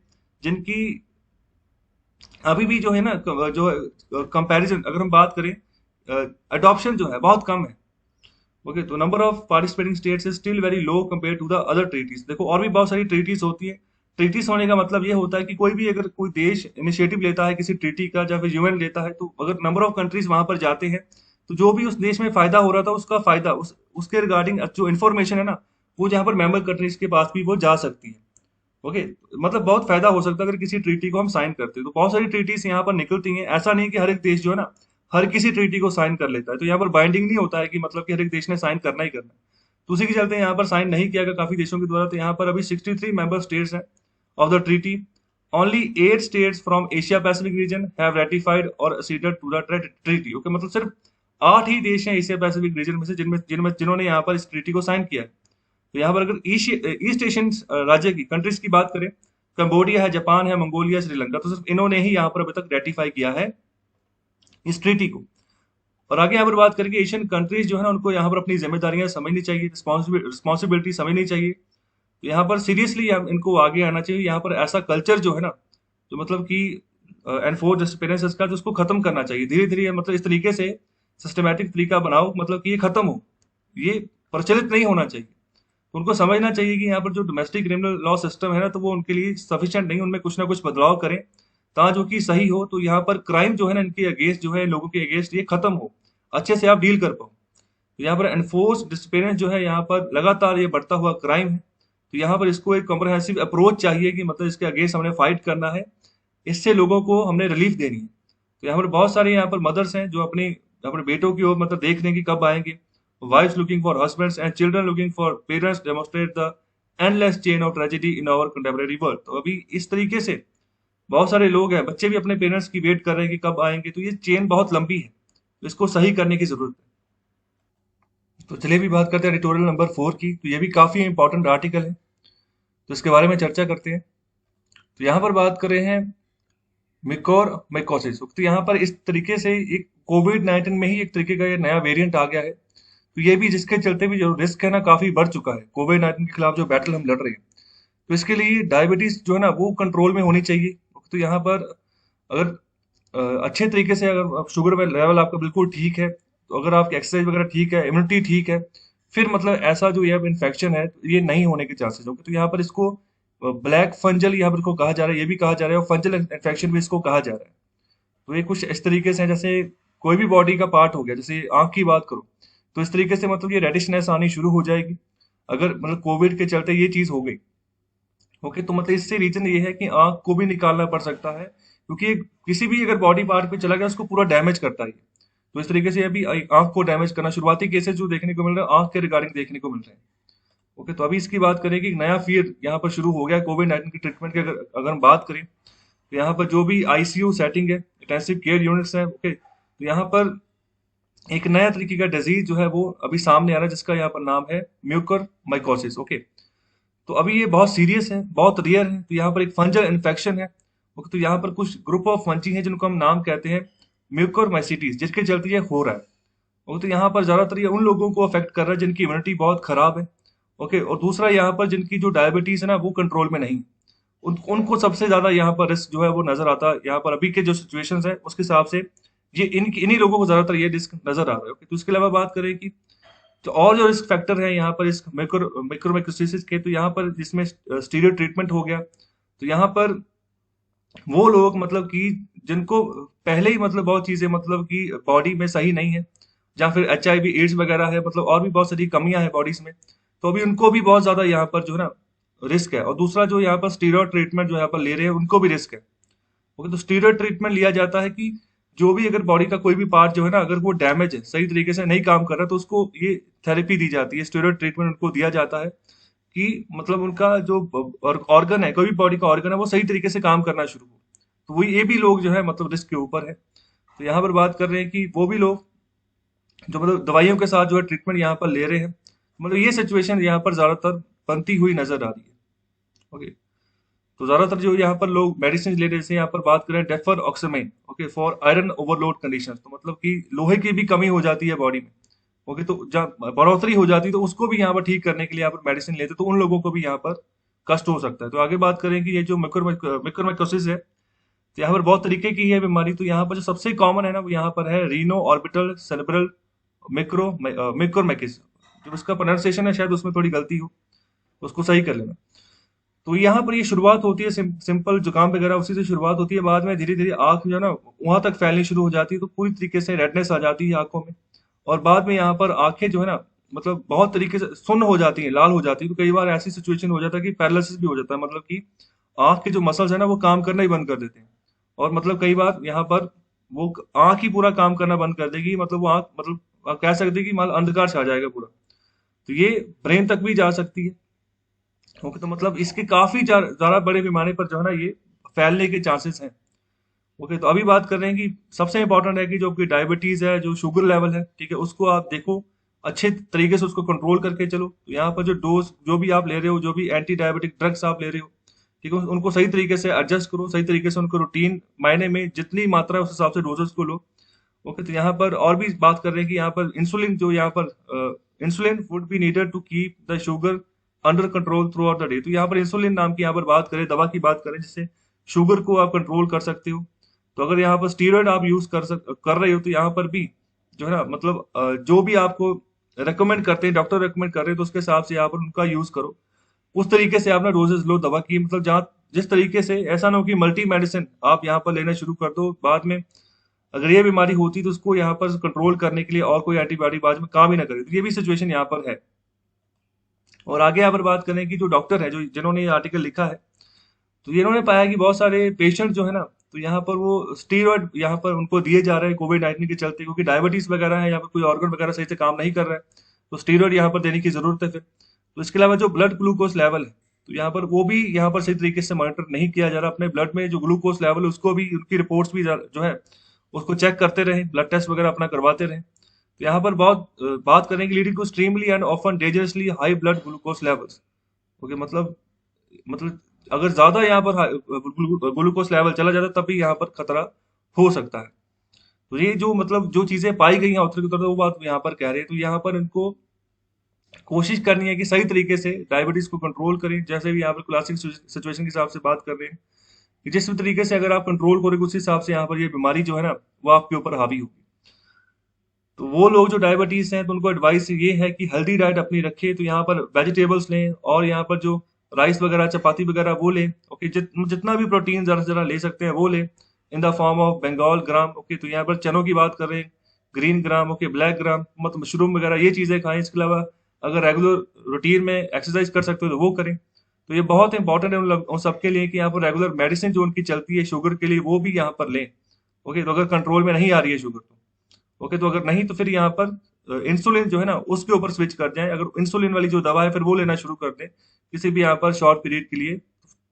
जिनकी अभी भी जो है ना जो कंपैरिजन अगर हम बात करें अडॉप्शन जो है बहुत कम है। ओके, तो number of participating states is still very low compare to the other treaties. देखो और भी बहुत सारी ट्रीटीज होती है। ट्रीटीज होने का मतलब ये होता है कि कोई भी अगर कोई देश इनिशिएटिव लेता है किसी ट्रीटी का या फिर यूएन लेता है, तो अगर नंबर ऑफ कंट्रीज वहां पर जाते हैं तो जो भी उस देश में फायदा हो रहा था उसका फायदा उसके रिगार्डिंग जो इन्फॉर्मेशन है ना वो जहाँ पर मेंबर कंट्रीज के पास भी वो जा सकती है। ओके, मतलब बहुत फायदा हो सकता है अगर किसी ट्रीटी को हम साइन करते हैं। तो बहुत सारी ट्रीटीज यहाँ पर निकलती हैं। ऐसा नहीं कि हर एक देश जो है ना हर किसी ट्रीटी को साइन कर लेता है। तो यहाँ पर बाइंडिंग नहीं होता है कि मतलब कि हर एक देश ने साइन करना ही करना है। तो उसी के चलते यहाँ पर साइन नहीं किया गया काफी देशों के द्वारा। तो यहाँ पर अभी 63 मेंबर स्टेट्स हैं of the treaty. Only 8 states from Asia Pacific region have ratified और acceded to the treaty. Okay, मतलब सिर्फ 8 ही देश हैं एशिया पैसिफिक रीजन में से जिन्होंने यहाँ पर इस ट्रीटी को साइन किया है। तो यहाँ पर अगर ईस्ट एशियन राज्य की कंट्रीज की बात करें, कंबोडिया है, जापान है, मंगोलिया, श्रीलंका, तो सिर्फ इन्होंने ही यहाँ पर अभी तक रेटिफाई किया है इस ट्रीटी को। और आगे यहाँ पर बात करेंगे एशियन कंट्रीज जो है ना, उनको यहाँ पर अपनी जिम्मेदारियां समझनी चाहिए, रिस्पॉन्सिबिलिटी समझनी चाहिए। तो यहाँ पर सीरियसली इनको आगे आना चाहिए। यहाँ पर ऐसा कल्चर जो है ना, जो मतलब कि एनफोर्स डिसअपीयरेंसेस का, जो उसको खत्म करना चाहिए धीरे धीरे। मतलब इस तरीके से सिस्टमेटिक तरीका बनाओ, मतलब कि ये खत्म हो, ये प्रचलित नहीं होना चाहिए। तो उनको समझना चाहिए कि यहाँ पर जो डोमेस्टिक क्रिमिनल लॉ सिस्टम है ना, तो वो उनके लिए सफिशिएंट नहीं, उनमें कुछ ना कुछ बदलाव करें ताकि जो कि सही हो। तो यहाँ पर क्राइम जो है ना, इनके अगेंस्ट जो है, लोगों के अगेंस्ट, ये खत्म हो, अच्छे से आप डील कर पाओ। तो यहाँ पर एनफोर्स डिसअपीयरेंस जो है, यहाँ पर लगातार ये बढ़ता हुआ क्राइम है। तो यहाँ पर इसको एक कॉम्प्रहेंसिव अप्रोच चाहिए कि मतलब इसके अगेंस्ट हमने फाइट करना है, इससे लोगों को हमने रिलीफ देनी है। तो यहाँ पर बहुत सारे यहाँ पर मदर्स हैं जो अपने बेटों की ओर मतलब देख रहे हैं कि कब आएंगे। Wives looking for husbands and children looking for parents demonstrate the endless chain of tragedy in our contemporary world. तो अभी इस तरीके से बहुत सारे लोग हैं, बच्चे भी अपने पेरेंट्स की वेट कर रहे हैं कि कब आएंगे। तो ये चेन बहुत लंबी है, तो इसको सही करने की जरूरत है। तो चलिए भी बात करते हैं एडिटोरियल नंबर 4 की। तो ये भी काफी इंपॉर्टेंट आर्टिकल है, तो इसके बारे में चर्चा करते हैं। तो यहाँ पर बात कर रहे हैं मिकोर माइकोसिस। तो यहाँ पर इस तरीके से एक कोविड-19 में ही एक तरीके का ये नया वेरिएंट आ गया है। तो ये भी जिसके चलते भी जो रिस्क है ना, काफी बढ़ चुका है। कोविड-19 के खिलाफ जो बैटल हम लड़ रहे हैं, तो इसके लिए डायबिटीज जो है ना, वो कंट्रोल में होनी चाहिए। तो यहाँ पर अगर अच्छे तरीके से अगर शुगर लेवल आपका बिल्कुल ठीक है, तो अगर आपकी एक्सरसाइज वगैरह ठीक है, इम्यूनिटी ठीक है, फिर मतलब ऐसा जो ये इन्फेक्शन है, ये नहीं होने के चांसेस होंगे। तो यहाँ पर इसको ब्लैक फंजल यहाँ पर इसको कहा जा रहा है, ये भी कहा जा रहा है, और फंजल इन्फेक्शन भी इसको कहा जा रहा है। तो ये कुछ इस तरीके से है, जैसे कोई भी बॉडी का पार्ट हो गया, जैसे आंख की बात करो, तो इस तरीके से मतलब ये रेडिशनेस आनी शुरू हो जाएगी अगर मतलब कोविड के चलते ये चीज हो गई। ओके, तो मतलब इससे रीजन ये है कि आंख को भी निकालना पड़ सकता है, क्योंकि किसी भी अगर बॉडी पार्ट पे चला गया, उसको पूरा डैमेज करता है ये। तो इस तरीके से अभी आंख को डैमेज करना, शुरुआती केसेस जो देखने को मिल रहा है आंख के रिगार्डिंग देखने को मिल रहे हैं। ओके, तो अभी इसकी बात करें कि नया फियर यहाँ पर शुरू हो गया कोविड-19 की ट्रीटमेंट की। अगर हम बात करें, तो यहाँ पर जो भी आईसीयू सेटिंग है, इंटेंसिव केयर यूनिट्स है, ओके, तो यहाँ पर एक नया तरीके का डिजीज जो है वो अभी सामने आ रहा है, जिसका यहाँ पर नाम है म्यूकर माइकोसिस। ओके, तो अभी ये बहुत सीरियस है, बहुत रेयर है। तो यहाँ पर एक फंजल इन्फेक्शन है। ओके, तो यहाँ पर कुछ ग्रुप ऑफ फंजी हैं जिनको हम नाम कहते हैं म्यूकोरमाइसीटीज, जिसके चलते ये हो रहा है। ओके, तो यहाँ पर ज्यादातर ये उन लोगों को अफेक्ट कर रहा है जिनकी इम्यूनिटी बहुत खराब है। ओके, और दूसरा यहाँ पर जिनकी जो डायबिटीज है ना, वो कंट्रोल में नहीं, उनको सबसे ज्यादा यहाँ पर रिस्क जो है वो नजर आता है। यहाँ पर अभी के जो सिचुएशंस है उसके हिसाब से ये इन्हीं लोगों को ज्यादातर ये रिस्क नजर आ रहा है। ओके, तो इसके अलावा बात करें कि तो और जो रिस्क फैक्टर है यहाँ पर इस माइक्रोमाइकोसिस के, तो यहाँ पर जिसमें स्टीरॉयड ट्रीटमेंट हो गया, तो यहाँ पर वो लोग मतलब कि जिनको पहले ही मतलब बहुत चीजें मतलब कि बॉडी में सही नहीं है, या फिर HIV एड्स वगैरह है, मतलब और भी बहुत सारी कमियां हैं बॉडीज में, तो अभी उनको भी बहुत ज्यादा यहाँ पर जो है ना रिस्क है। और दूसरा जो यहाँ पर स्टीरॉयड ट्रीटमेंट जो यहाँ पर ले रहे हैं, उनको भी रिस्क है। ओके, तो स्टीरॉयड ट्रीटमेंट लिया जाता है कि जो भी अगर बॉडी का कोई भी पार्ट जो है ना, अगर वो डैमेज है, सही तरीके से नहीं काम कर रहा, तो उसको ये थेरेपी दी जाती है, स्टेरॉयड ट्रीटमेंट उनको दिया जाता है कि मतलब उनका जो ऑर्गन है, कोई भी बॉडी का ऑर्गन है, वो सही तरीके से काम करना शुरू हो। तो वो ये भी लोग जो है मतलब रिस्क के ऊपर है। तो यहाँ पर बात कर रहे हैं कि वो भी लोग जो मतलब दवाइयों के साथ जो है ट्रीटमेंट यहाँ पर ले रहे हैं, मतलब ये सिचुएशन यहाँ पर ज्यादातर बनती हुई नजर आ रही है। ओके, तो ज्यादातर जो यहाँ पर लोग मेडिसिन ले रहे हैं, जैसे यहाँ पर बात करें deferoxamine, okay, for iron overload condition, तो मतलब कि लोहे की भी कमी हो जाती है बॉडी में। ओके, तो जब बढ़ोतरी हो जाती है, तो उसको भी यहाँ पर ठीक करने के लिए यहाँ पर मेडिसिन लेते हैं, तो उन लोगों को भी यहाँ पर कष्ट हो सकता है। तो आगे बात करें कि ये जो म्यूकोरमाइकोसिस है, तो यहाँ पर बहुत तरीके की है बीमारी। तो यहाँ पर जो सबसे कॉमन है ना, वो यहाँ पर है रीनो ऑर्बिटल सेरेब्रल म्यूकोरमाइकोसिस। जो उसका प्रोनाउंसिएशन है, शायद उसमें थोड़ी गलती हो, उसको सही कर लेना। तो यहाँ पर ये शुरुआत होती है सिंपल जुकाम वगैरह, उसी से शुरुआत होती है। बाद में धीरे धीरे आंख जो है ना, वहां तक फैलनी शुरू हो जाती है, तो पूरी तरीके से रेडनेस आ जाती है आंखों में। और बाद में यहाँ पर आंखें जो है ना, मतलब बहुत तरीके से सुन्न हो जाती हैं, लाल हो जाती है। तो कई बार ऐसी सिचुएशन हो जाता है कि पैरालिसिस भी हो जाता है, मतलब कि आंख के जो मसल्स है ना, वो काम करना ही बंद कर देते हैं। और मतलब कई बार यहाँ पर वो आंख ही पूरा काम करना बंद कर देगी, मतलब वो आंख मतलब आप कह सकते हैं कि मान अंधकार छा जाएगा पूरा। तो ये ब्रेन तक भी जा सकती है। ओके, तो मतलब इसके काफी ज्यादा बड़े पैमाने पर जो है ना, ये फैलने के चांसेस हैं। ओके, तो अभी बात कर रहे हैं कि सबसे इंपॉर्टेंट है कि जो आपकी डायबिटीज है, जो शुगर लेवल है, ठीक है, उसको आप देखो, अच्छे तरीके से उसको कंट्रोल करके चलो। तो यहाँ पर जो डोज जो भी आप ले रहे हो, जो भी एंटी डायबिटिक ड्रग्स आप ले रहे हो, ठीक है, उनको सही तरीके से एडजस्ट करो, सही तरीके से उनको रूटीन मायने में जितनी मात्रा है उस हिसाब से डोजेस को लो। ओके, तो यहाँ पर और भी बात कर रहे हैं कि यहाँ पर इंसुलिन, जो यहाँ पर insulin would be needed to keep the sugar under control throughout the day. तो यहाँ पर इंसुलिन नाम की यहाँ पर बात करें, दवा की बात करें, जिससे शुगर को आप कंट्रोल कर सकते हो। तो अगर यहाँ पर स्टीरॉयड आप यूज कर रहे हो, तो यहाँ पर भी जो है ना, मतलब जो भी आपको रेकमेंड करते हैं, डॉक्टर रेकमेंड कर रहे हैं, तो उसके हिसाब से यहाँ पर उनका यूज करो। उस तरीके से आप ना डोजेस लो दवा की, मतलब जहाँ जिस तरीके से, ऐसा ना हो कि मल्टी मेडिसिन आप यहाँ पर लेना शुरू कर दो, बाद में अगर ये बीमारी होती तो उसको यहाँ पर कंट्रोल करने के लिए और कोई एंटीबायोटिक बाद में काम ही ना करे। तो ये भी सिचुएशन यहाँ पर है। और आगे यहाँ पर बात करें कि जो डॉक्टर है, जो जिन्होंने ये आर्टिकल लिखा है, तो ये इन्होंने पाया कि बहुत सारे पेशेंट जो है ना, तो यहाँ पर वो स्टीरॉयड यहाँ पर उनको दिए जा रहे हैं कोविड-19 के चलते, क्योंकि डायबिटीज वगैरह है, यहाँ पर कोई ऑर्गन वगैरह सही से काम नहीं कर रहा है, तो स्टीरॉयड यहाँ पर देने की जरूरत है फिर। तो इसके अलावा जो ब्लड ग्लूकोज लेवल है, तो यहाँ पर वो भी यहाँ पर सही तरीके से मॉनिटर नहीं किया जा रहा। अपने ब्लड में जो ग्लूकोज लेवल है उसको भी, उनकी रिपोर्ट्स भी जो है उसको चेक करते रहे, ब्लड टेस्ट वगैरह अपना करवाते रहे। तो यहाँ पर बहुत बात करें कि leading to extremely and often dangerously high blood glucose levels. Okay, मतलब अगर ज्यादा यहाँ पर ग्लूकोज लेवल चला जाता है, तब भी यहाँ पर खतरा हो सकता है। तो ये जो मतलब जो चीजें पाई गई हैं ऑथर की तरफ से, वो बात यहाँ पर कह रहे हैं। तो यहाँ पर इनको कोशिश करनी है कि सही तरीके से डायबिटीज को कंट्रोल करें, जैसे भी यहाँ पर क्लासिक सिचुएशन के हिसाब से बात कर रहे हैं कि जिस भी तरीके से अगर आप कंट्रोल करोगे, उस हिसाब से यहाँ पर ये बीमारी जो है ना, वो आपके ऊपर हावी होगी। तो वो लोग जो डायबिटीज हैं, तो उनको एडवाइस ये है कि हेल्दी डाइट अपनी रखें। तो यहाँ पर वेजिटेबल्स लें, और यहाँ पर जो राइस वगैरह, चपाती वगैरह, वो लें। ओके, जितना भी प्रोटीन जरा से जरा ले सकते हैं वो लें, in the form of Bengal gram. Okay, तो यहाँ पर चनों की बात कर रहे हैं, green gram, okay, black gram, मतलब मशरूम वगैरह, ये चीजें खाएं। इसके अलावा अगर रेगुलर रूटीन में एक्सरसाइज कर सकते हो तो वो करें। तो ये बहुत इंपॉर्टेंट है उन सबके लिए कि यहाँ पर रेगुलर मेडिसिन जो उनकी चलती है शुगर के लिए, वो भी यहाँ पर लें। ओके, तो अगर कंट्रोल में नहीं आ रही है शुगर, तो ओके, तो अगर नहीं तो फिर यहाँ पर इंसुलिन जो है ना, उसके ऊपर स्विच कर जाएं। अगर इंसुलिन वाली जो दवा है, फिर वो लेना शुरू कर दें किसी भी यहाँ पर शॉर्ट पीरियड के लिए,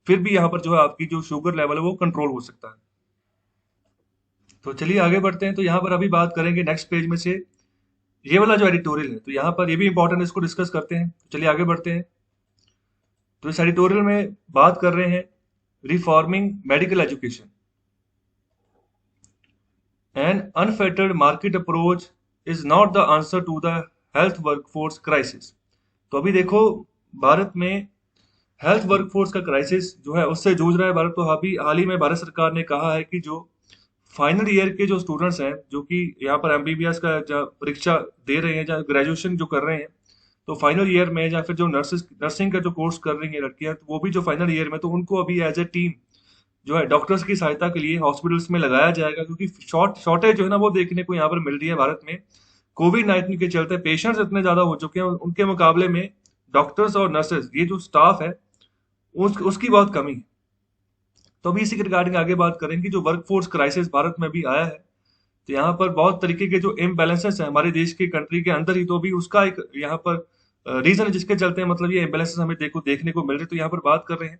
फिर भी यहाँ पर जो है आपकी जो शुगर लेवल है वो कंट्रोल हो सकता है। तो चलिए आगे बढ़ते हैं। तो यहाँ पर अभी बात करेंगे नेक्स्ट पेज में से ये वाला जो एडिटोरियल है, तो यहाँ पर ये भी इंपॉर्टेंट है, इसको डिस्कस करते हैं। तो चलिए आगे बढ़ते हैं। तो इस एडिटोरियल में बात कर रहे हैं reforming medical education, an unfettered market approach is not the answer to the health workforce crisis. तो अभी देखो, भारत में हेल्थ वर्कफोर्स का क्राइसिस जो है उससे जूझ रहा है भारत। तो अभी हाल ही में भारत सरकार ने कहा है कि जो फाइनल ईयर के जो स्टूडेंट्स हैं, जो कि यहाँ पर एमबीबीएस का परीक्षा दे रहे हैं, या ग्रेजुएशन जो कर रहे हैं, तो फाइनल ईयर में, या फिर जो नर्सिंग का जो कोर्स कर रही हैं लड़कियां, तो वो भी जो फाइनल ईयर में, तो उनको अभी एज ए टीम जो है डॉक्टर्स की सहायता के लिए हॉस्पिटल्स में लगाया जाएगा, क्योंकि शॉर्टेज जो है ना वो देखने को यहाँ पर मिल रही है भारत में। कोविड-19 के चलते पेशेंट्स इतने ज्यादा हो चुके हैं, उनके मुकाबले में डॉक्टर्स और नर्सेज, ये जो स्टाफ है, उसकी बहुत कमी है। तो अभी इसी के रिगार्डिंग आगे बात करेंगे। जो वर्कफोर्स क्राइसिस भारत में भी आया है, तो यहाँ पर बहुत तरीके के जो इम्बैलेंसेस हैं हमारे देश की कंट्री के अंदर ही, तो भी उसका एक यहाँ पर रीजन है जिसके चलते मतलब ये इम्बैलेंसेस हमें देखने को मिल रहे हैं। तो यहाँ पर बात कर रहे हैं,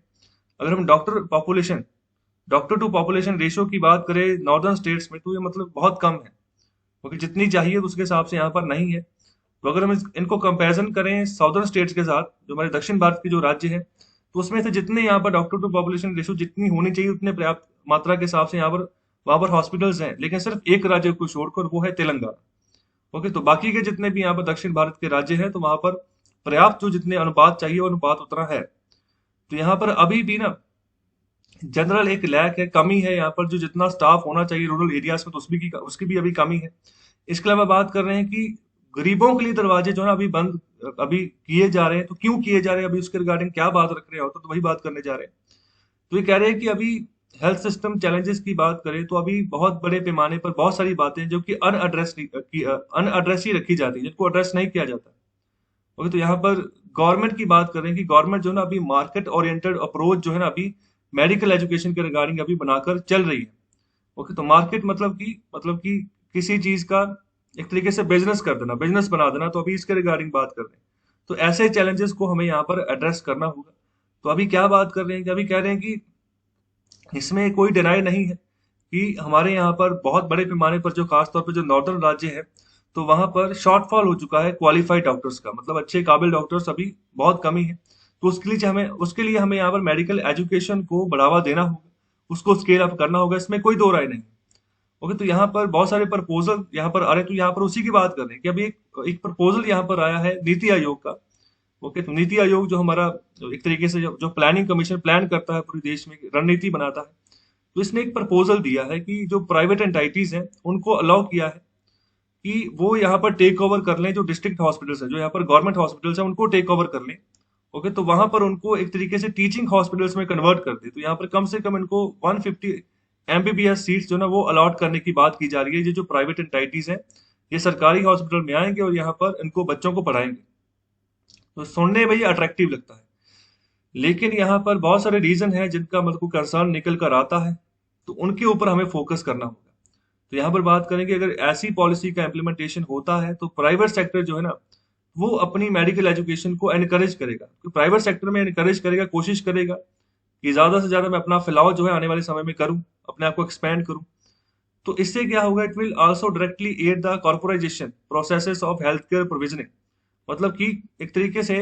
अगर हम डॉक्टर टू पॉपुलेशन रेशियो की बात करें नॉर्दर्न स्टेट्स में, तो ये मतलब बहुत कम है, क्योंकि जितनी चाहिए तो उसके हिसाब से यहाँ पर नहीं है। तो अगर हम इनको कंपैरिजन करें साउदर्न स्टेट्स के साथ, जो हमारे दक्षिण भारत के जो राज्य है, तो उसमें से जितने यहाँ पर डॉक्टर टू पॉपुलेशन रेशियो जितनी होनी चाहिए, उतने पर्याप्त मात्रा के हिसाब से यहाँ पर वहां पर हॉस्पिटल्स हैं, लेकिन सिर्फ एक राज्य को छोड़कर, वो है तेलंगाना। ओके, तो बाकी के जितने भी यहाँ पर दक्षिण भारत के राज्य हैं, तो वहां पर पर्याप्त जो जितने अनुपात चाहिए वो अनुपात उतना है। तो यहाँ पर अभी भी ना जनरल एक लैक है, कमी है यहाँ पर, जो जितना स्टाफ होना चाहिए रूरल एरियाज में, तो उसकी भी अभी कमी है। इसके अलावा बात कर रहे हैं कि गरीबों के लिए दरवाजे जो है ना अभी बंद अभी किए जा रहे हैं। तो क्यों किए जा रहे हैं, अभी उसके रिगार्डिंग क्या बात रख रहे हो, तो वही बात करने जा रहे हैं। तो ये कह रहे हैं कि अभी हेल्थ सिस्टम चैलेंजेस की बात करें, तो अभी बहुत बड़े पैमाने पर बहुत सारी बातें जो कि अनएड्रेस ही रखी जाती है, जिनको एड्रेस नहीं किया जाता। ओके, तो यहाँ पर गवर्नमेंट की बात करें कि गवर्नमेंट जो है ना अभी मार्केट ओरिएंटेड अप्रोच जो है ना अभी मेडिकल एजुकेशन के रिगार्डिंग अभी बनाकर चल रही है। ओके, तो मार्केट मतलब कि किसी चीज का एक तरीके से बिजनेस कर देना, बिजनेस बना देना। तो अभी इसके रिगार्डिंग बात कर रहे हैं। तो ऐसे चैलेंजेस को हमें यहाँ पर एड्रेस करना होगा। तो अभी क्या बात कर रहे हैं कि अभी कह रहे हैं कि इसमें कोई डिनाई नहीं है कि हमारे यहाँ पर बहुत बड़े पैमाने पर जो खासतौर पर जो नॉर्दर्न राज्य है, तो वहां पर शॉर्टफॉल हो चुका है क्वालिफाइड डॉक्टर्स का, मतलब अच्छे काबिल डॉक्टर्स अभी बहुत कमी है। तो उसके लिए हमें यहाँ पर मेडिकल एजुकेशन को बढ़ावा देना होगा, उसको स्केल अप करना होगा, इसमें कोई दो राय नहीं। ओके, तो यहाँ पर बहुत सारे प्रपोजल यहाँ पर आ रहे हैं, तो यहाँ पर उसी की बात कर रहे हैं कि अभी एक एक प्रपोजल यहाँ पर आया है नीति आयोग का। ओके, तो नीति आयोग जो हमारा एक तरीके से जो प्लानिंग कमीशन प्लान करता है पूरे देश में, रणनीति बनाता है, तो इसने एक प्रपोजल दिया है कि जो प्राइवेट एंटाइटीज हैं उनको अलाउ किया है कि वो यहाँ पर टेक ओवर कर लें, जो डिस्ट्रिक्ट हॉस्पिटल्स हैं, जो यहाँ पर गवर्नमेंट हॉस्पिटल्स हैं, उनको टेक ओवर कर लें। ओके, तो वहां पर उनको एक तरीके से टीचिंग हॉस्पिटल्स में कन्वर्ट कर दे, तो यहाँ पर कम से कम इनको 150 एमबीबीएस सीट्स जो ना वो अलॉट करने की बात की जा रही है। ये जो प्राइवेट एंटाइटीज हैं, ये सरकारी हॉस्पिटल में आएंगे और यहाँ पर इनको बच्चों को पढ़ाएंगे। तो सुनने में ये अट्रैक्टिव लगता है, लेकिन यहाँ पर बहुत सारे रीजन है जिनका मतलब को कंसर्न निकल कर आता है, तो उनके ऊपर हमें फोकस करना होगा। तो यहाँ पर बात करेंगे, अगर ऐसी पॉलिसी का इम्प्लीमेंटेशन होता है तो प्राइवेट सेक्टर जो है ना, वो अपनी मेडिकल एजुकेशन को एनकरेज करेगा, तो प्राइवेट सेक्टर में एनकरेज करेगा, कोशिश करेगा कि ज्यादा से ज्यादा मैं अपना फैलाव जो है आने वाले समय में करूं, अपने आप को एक्सपैंड करूं। तो इससे क्या होगा, it will also directly aid the corporatization processes of health care provisioning. मतलब कि एक तरीके से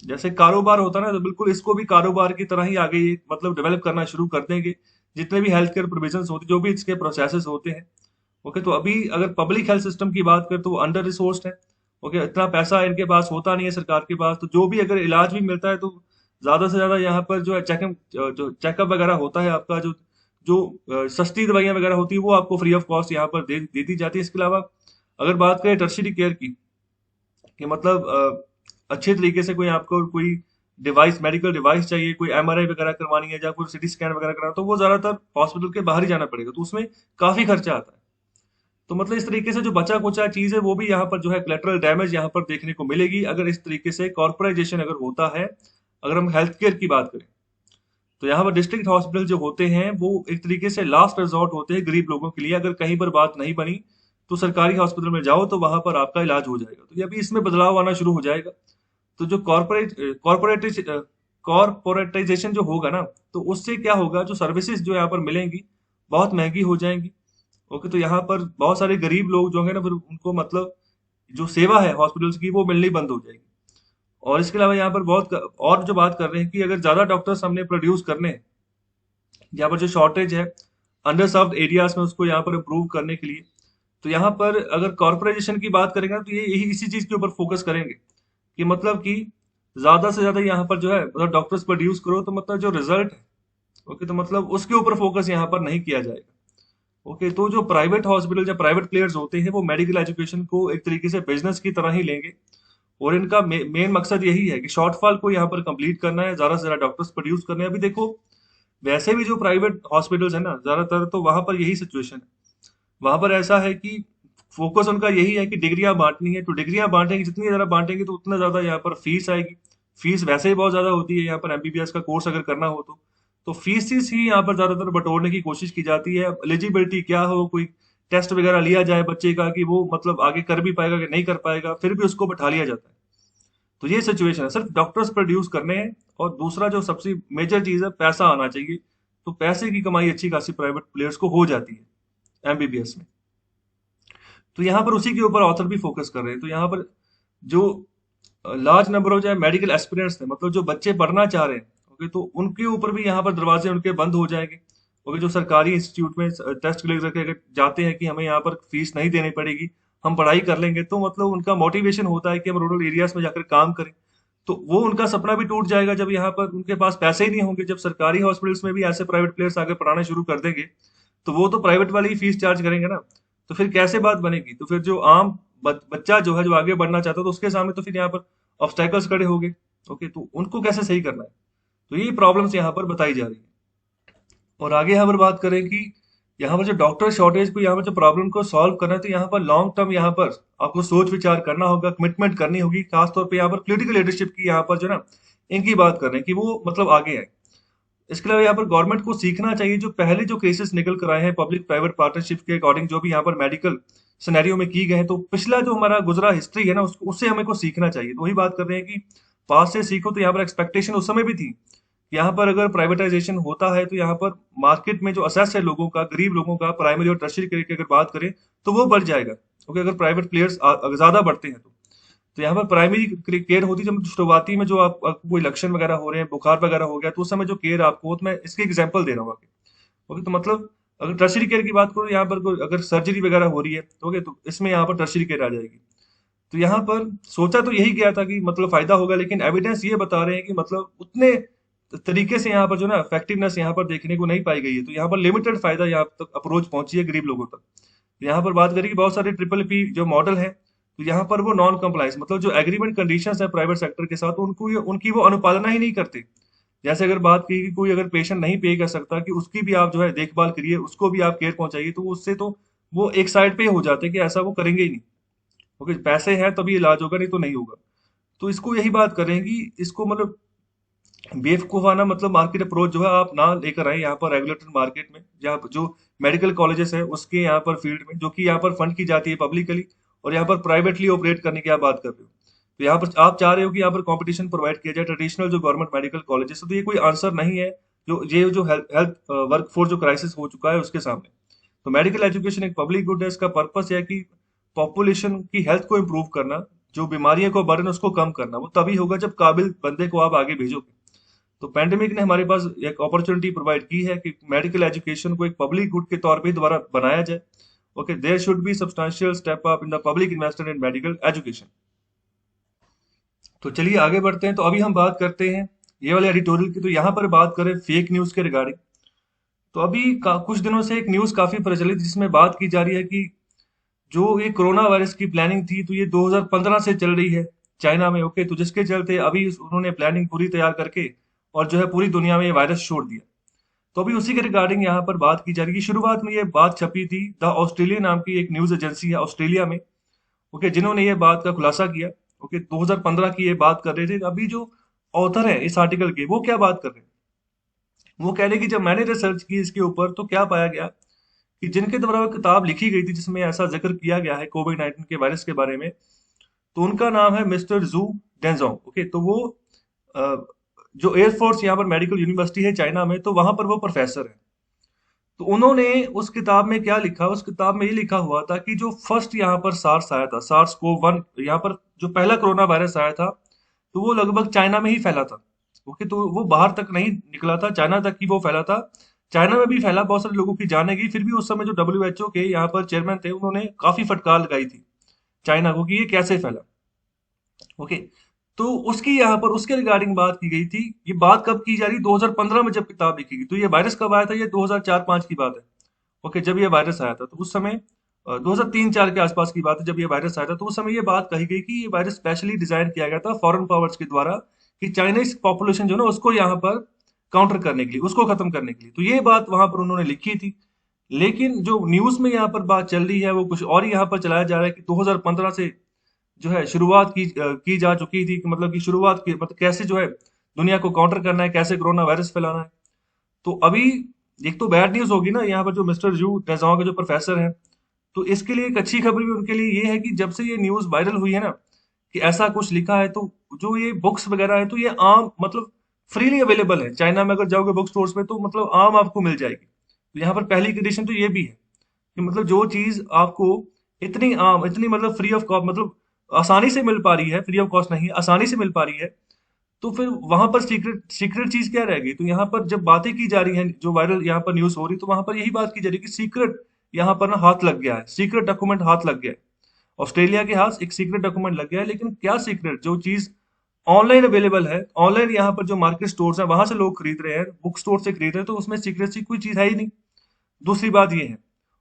जैसे कारोबार होता है ना, तो बिल्कुल इसको भी कारोबार की तरह ही आगे ये मतलब डेवलप करना शुरू कर देंगे, जितने भी हेल्थ केयर प्रोविजन होते जो भी इसके प्रोसेसेस होते हैं। ओके, तो अभी अगर पब्लिक हेल्थ सिस्टम की बात करें तो वो अंडर रिसोर्स्ड है। ओके, इतना पैसा इनके पास होता नहीं है सरकार के पास, तो जो भी अगर इलाज भी मिलता है तो ज्यादा से ज्यादा यहाँ पर जो है चेकअप वगैरह होता है आपका, जो जो सस्ती दवाइयाँ वगैरह होती है वो आपको फ्री ऑफ कॉस्ट यहाँ पर दे दी जाती है। इसके अलावा अगर बात करें टर्शियरी केयर की, कि मतलब अच्छे तरीके से कोई आपको कोई डिवाइस, मेडिकल डिवाइस चाहिए, कोई एमआरआई वगैरह करवानी है या कोई सिटी स्कैन वगैरह कराना, तो वो ज्यादातर हॉस्पिटल के बाहर ही जाना पड़ेगा, तो उसमें काफी खर्चा आता है। तो मतलब इस तरीके से जो बचा कुचा चीज है वो भी यहाँ पर जो है कोलैटरल डैमेज यहाँ पर देखने को मिलेगी, अगर इस तरीके से कॉर्पोराइजेशन अगर होता है। अगर हम हेल्थ केयर की बात करें, तो यहाँ पर डिस्ट्रिक्ट हॉस्पिटल जो होते हैं वो एक तरीके से लास्ट रिजॉर्ट होते हैं गरीब लोगों के लिए। अगर कहीं पर बात नहीं बनी तो सरकारी हॉस्पिटल में जाओ, तो वहां पर आपका इलाज हो जाएगा। तो ये अभी इसमें बदलाव आना शुरू हो जाएगा। तो जो कॉर्पोरेटाइजेशन जो होगा ना, तो उससे क्या होगा, जो सर्विसेज जो यहाँ पर मिलेंगी बहुत महंगी हो जाएंगी। ओके, तो यहाँ पर बहुत सारे गरीब लोग जो है ना, फिर उनको मतलब जो सेवा है हॉस्पिटल्स की वो मिलनी बंद हो जाएगी। और इसके अलावा यहाँ पर और जो बात कर रहे हैं कि अगर ज्यादा डॉक्टर्स हमने प्रोड्यूस करने हैं, यहाँ पर जो शॉर्टेज है अंडर सर्व्ड एरियाज में, उसको यहाँ पर इम्प्रूव करने के लिए, तो यहाँ पर अगर कॉर्पोरेशन की बात करेंगे ना, तो ये यही इसी चीज के ऊपर फोकस करेंगे कि मतलब कि ज्यादा से ज्यादा यहाँ पर जो है मतलब डॉक्टर्स प्रोड्यूस करो, तो मतलब जो रिजल्ट है, ओके, तो मतलब उसके ऊपर फोकस यहाँ पर नहीं किया जाएगा। ओके, तो जो प्राइवेट हॉस्पिटल या प्राइवेट प्लेयर्स होते हैं वो मेडिकल एजुकेशन को एक तरीके से बिजनेस की तरह ही लेंगे, और इनका मेन मकसद यही है कि शॉर्टफॉल को यहाँ पर कंप्लीट करना है, ज्यादा से ज्यादा डॉक्टर्स प्रोड्यूस करने हैं। अभी देखो, वैसे भी जो प्राइवेट हॉस्पिटल्स है ना, ज्यादातर तो वहां पर यही सिचुएशन है। वहां पर ऐसा है कि फोकस उनका यही है कि डिग्रियां बांटनी है, तो डिग्रियां बांटेंगे, जितनी ज्यादा बांटेंगे तो उतना ज्यादा यहाँ पर फीस आएगी। फीस वैसे ही बहुत ज्यादा होती है यहाँ पर, एमबीबीएस का कोर्स अगर करना हो तो फीसिस ही यहाँ पर ज्यादातर बटोरने की कोशिश की जाती है। एलिजिबिलिटी क्या हो, कोई टेस्ट वगैरह लिया जाए बच्चे का कि वो मतलब आगे कर भी पाएगा कि नहीं कर पाएगा, फिर भी उसको बैठा लिया जाता है। तो ये सिचुएशन है, सिर्फ डॉक्टर्स प्रोड्यूस करने हैं, और दूसरा जो सबसे मेजर चीज है, पैसा आना चाहिए। तो पैसे की कमाई अच्छी खासी प्राइवेट प्लेयर्स को हो जाती है एमबीबीएस में। तो यहाँ पर उसी के ऊपर ऑथर भी फोकस कर रहे हैं। तो यहाँ पर जो लार्ज नंबर ऑफ जो मेडिकल एस्पिरेंट्स थे, मतलब जो बच्चे पढ़ना चाह रहे हैं, ओके, तो उनके ऊपर भी यहाँ पर दरवाजे उनके बंद हो जाएंगे। ओके, जो सरकारी इंस्टीट्यूट में टेस्ट क्लियर करके अगर जाते हैं कि हमें यहाँ पर फीस नहीं देनी पड़ेगी, हम पढ़ाई कर लेंगे, तो मतलब उनका मोटिवेशन होता है कि हम रूरल एरियाज में जाकर काम करें। तो वो उनका सपना भी टूट जाएगा जब यहाँ पर उनके पास पैसे ही नहीं होंगे। जब सरकारी हॉस्पिटल्स में भी ऐसे प्राइवेट प्लेयर्स आगे पढ़ाना शुरू कर देंगे, तो वो तो प्राइवेट वाली ही फीस चार्ज करेंगे ना, तो फिर कैसे बात बनेगी। तो फिर जो आम बच्चा जो है, जो आगे बढ़ना चाहता है, तो उसके सामने तो फिर यहाँ पर ऑब्स्टेकल्स खड़े होंगे। ओके, तो उनको कैसे सही करना है। तो ये प्रॉब्लम्स यहाँ पर बताई जा रही है। और आगे यहाँ पर बात करें कि यहाँ पर जो डॉक्टर शॉर्टेज को, यहाँ पर जो प्रॉब्लम को सॉल्व करना है, तो यहाँ पर लॉन्ग टर्म यहाँ पर आपको सोच विचार करना होगा, कमिटमेंट करनी होगी, खासतौर पे यहाँ पर पॉलिटिकल लीडरशिप की यहाँ पर जो ना इनकी बात कर रहे हैं कि वो मतलब आगे आए। इसके अलावा यहाँ पर गवर्नमेंट को सीखना चाहिए, जो पहले जो केसेस निकल कर आए हैं पब्लिक प्राइवेट पार्टनरशिप के अकॉर्डिंग, जो भी यहाँ पर मेडिकल सिनेरियो में की गए हैं, तो पिछला जो हमारा गुजरा हिस्ट्री है ना, उससे हमें को सीखना चाहिए। तो वही बात कर रहे हैं कि पास से सीखो। तो यहाँ पर एक्सपेक्टेशन उस समय भी थी यहाँ पर अगर प्राइवेटाइजेशन होता है तो यहाँ पर मार्केट में जो असेस है लोगों का, गरीब लोगों का, प्राइमरी और टर्शियरी केयर की अगर बात करें तो वो बढ़ जाएगा। ओके, अगर प्राइवेट प्लेयर्स ज्यादा बढ़ते हैं तो यहाँ पर प्राइमरी केयर होती है जब शुरुआती में जो आपको कोई लक्षण वगैरह हो रहे हैं, बुखार वगैरह हो गया, तो उस समय जो केयर आपको, तो मैं इसके एग्जांपल दे रहा हूँ आगे। ओके, तो मतलब अगर टर्शियरी केयर की बात करो, यहाँ पर कोई अगर सर्जरी वगैरह हो रही है, ओके, तो इसमें यहाँ पर टर्शियरी केयर आ जाएगी। तो यहाँ पर सोचा तो यही गया था कि मतलब फायदा होगा, लेकिन एविडेंस ये बता रहे हैं कि मतलब उतने तरीके से यहाँ पर जो ना इफेक्टिवनेस यहाँ पर देखने को नहीं पाई गई है। तो यहाँ पर लिमिटेड फायदा यहाँ तक अप्रोच पहुंची है गरीब लोगों तक। तो यहाँ पर बात करें कि बहुत सारे ट्रिपल पी जो मॉडल है, तो यहाँ पर वो नॉन कंप्लायंस, मतलब जो एग्रीमेंट कंडीशंस है प्राइवेट सेक्टर के साथ, उनकी वो अनुपालना ही नहीं करते। जैसे अगर बात की कि कोई अगर पेशेंट नहीं पे कर सकता, कि उसकी भी आप जो है देखभाल करिए, उसको भी आप केयर पहुंचाइए, तो उससे तो वो एक साइड पे हो जाते हैं कि ऐसा वो करेंगे ही नहीं। ओके, पैसे हैं तभी इलाज होगा, नहीं तो नहीं होगा। तो इसको यही बात कर रहे हैं कि इसको मतलब बेवकूफाना मतलब मार्केट अप्रोच जो है आप ना लेकर आए यहाँ पर रेगुलेटेड मार्केट में, जहाँ पर जो मेडिकल कॉलेजेस है उसके यहाँ पर फील्ड में, जो कि यहाँ पर फंड की जाती है पब्लिकली, और यहाँ पर प्राइवेटली ऑपरेट करने की आप बात कर रहे हो। तो यहाँ पर आप चाह रहे हो कि यहाँ पर कंपटीशन प्रोवाइड किया जाए ट्रेडिशनल जो गवर्नमेंट मेडिकल कॉलेजेस, तो ये कोई आंसर नहीं है जो हेल्थ वर्कफोर्स जो क्राइसिस हो चुका है उसके सामने। तो मेडिकल एजुकेशन एक पब्लिक गुड है, इसका पर्पस है कि पॉपुलेशन की हेल्थ को इम्प्रूव करना, जो बीमारियों को बर्डन उसको कम करना। वो तभी होगा जब काबिल बंदे को आप आगे भेजोगे। तो पैंडेमिक ने हमारे पास एक अपॉर्चुनिटी प्रोवाइड की है कि मेडिकल एजुकेशन को एक पब्लिक गुड के तौर पे दोबारा बनाया जाए। Okay, there should be substantial step up in the public investment in medical education. तो चलिए आगे बढ़ते हैं। तो अभी हम बात करते हैं ये वाले एडिटोरियल की। तो यहाँ पर बात करें फेक न्यूज के रिगार्डिंग। तो अभी कुछ दिनों से एक न्यूज काफी प्रचलित, जिसमें बात की जा रही है कि जो ये कोरोना वायरस की प्लानिंग थी, तो ये 2015 से चल रही है चाइना में। ओके, तो जिसके चलते अभी उन्होंने प्लानिंग पूरी तैयार करके और जो है पूरी दुनिया में ये वायरस छोड़ दिया। तो अभी उसी के रिगार्डिंग यहाँ पर बात की जा रही है। शुरुआत में ये बात छपी थी द ऑस्ट्रेलिया नाम की एक न्यूज एजेंसी है ऑस्ट्रेलिया में, ओके, जिन्होंने ये बात का खुलासा किया। ओके, 2015 की ये बात कर रहे थे। अभी जो ऑथर है इस आर्टिकल के, वो क्या बात कर रहे हैं, वो कह रहे हैं कि जब मैंने रिसर्च की इसके ऊपर, तो क्या पाया गया कि जिनके द्वारा वो किताब लिखी गई थी जिसमें ऐसा जिक्र किया गया है कोविड 19 के वायरस के बारे में, तो उनका नाम है मिस्टर जू डेंजोंग। ओके, तो वो अ, जो एयरफोर्स यहाँ पर मेडिकल यूनिवर्सिटी है चाइना में, तो वहां पर वो प्रोफेसर है। तो उन्होंने उस किताब में क्या लिखा, उस किताब में ये लिखा हुआ था कि जो फर्स्ट यहाँ पर सार्स आया था, सार्स कोव 1, यहाँ पर जो पहला कोरोना वायरस आया था, तो वो लगभग चाइना में ही फैला था। ओके, तो वो बाहर तक नहीं निकला था, चाइना तक ही वो फैला था। चाइना में भी फैला, बहुत सारे लोगों की जाने गई। फिर भी उस समय जो WHO के यहाँ पर चेयरमैन थे, उन्होंने काफी फटकार लगाई थी चाइना को कि ये कैसे फैला। ओके, तो उसकी यहाँ पर उसके रिगार्डिंग बात की गई थी। ये बात कब की जा रही, 2015 में जब किताब लिखी गई। तो ये वायरस कब आया था, ये 2004-5 की बात है। ओके, जब ये वायरस आया था, तो उस समय 2003-4 के आसपास की बात है जब ये वायरस आया था। तो उस समय ये बात कही गई कि ये वायरस स्पेशली डिजाइन किया गया था फॉरेन पावर्स के द्वारा, कि चाइनीज पॉपुलेशन जो है ना उसको यहाँ पर काउंटर करने के लिए, उसको खत्म करने के लिए। तो ये बात वहां पर उन्होंने लिखी थी। लेकिन जो न्यूज में यहाँ पर बात चल रही है वो कुछ और ही यहाँ पर चलाया जा रहा है कि 2015 से जो है शुरुआत की जा चुकी थी, कि मतलब कि शुरुआत की मतलब कैसे जो है दुनिया को काउंटर करना है, कैसे कोरोना वायरस फैलाना है। तो अभी एक तो बैड न्यूज होगी ना यहाँ पर, जो मिस्टर जू डेजाओ के जो प्रोफेसर हैं, तो इसके लिए एक अच्छी खबर भी उनके लिए ये है कि जब से ये न्यूज वायरल हुई है ना कि ऐसा कुछ लिखा है, तो जो ये बुक्स वगैरह है, तो ये आम मतलब फ्रीली अवेलेबल है चाइना में। अगर जाओगे बुक स्टोर्स में तो मतलब आम आपको मिल जाएगी। तो यहाँ पर पहली कंडीशन तो ये भी है कि मतलब जो चीज आपको इतनी आम, इतनी मतलब फ्री ऑफ कॉस्ट, मतलब आसानी से मिल पा रही है, फ्री ऑफ कॉस्ट नहीं, आसानी से मिल पा रही है, तो फिर वहां पर सीक्रेट सीक्रेट चीज क्या रहेगी। तो यहाँ पर जब बातें की जा रही हैं, जो वायरल यहाँ पर न्यूज हो रही, तो वहां पर यही बात की जा रही है कि सीक्रेट यहाँ पर ना हाथ लग गया है, सीक्रेट डॉक्यूमेंट हाथ लग गया है। ऑस्ट्रेलिया के हाथ एक सीक्रेट डॉक्यूमेंट लग गया है। लेकिन क्या सीक्रेट, जो चीज ऑनलाइन अवेलेबल है, ऑनलाइन यहाँ पर जो मार्केट स्टोर्स है वहां से लोग खरीद रहे हैं, बुक स्टोर से खरीद रहे हैं, तो उसमें सीक्रेसी कोई चीज है ही नहीं। दूसरी बात ये है।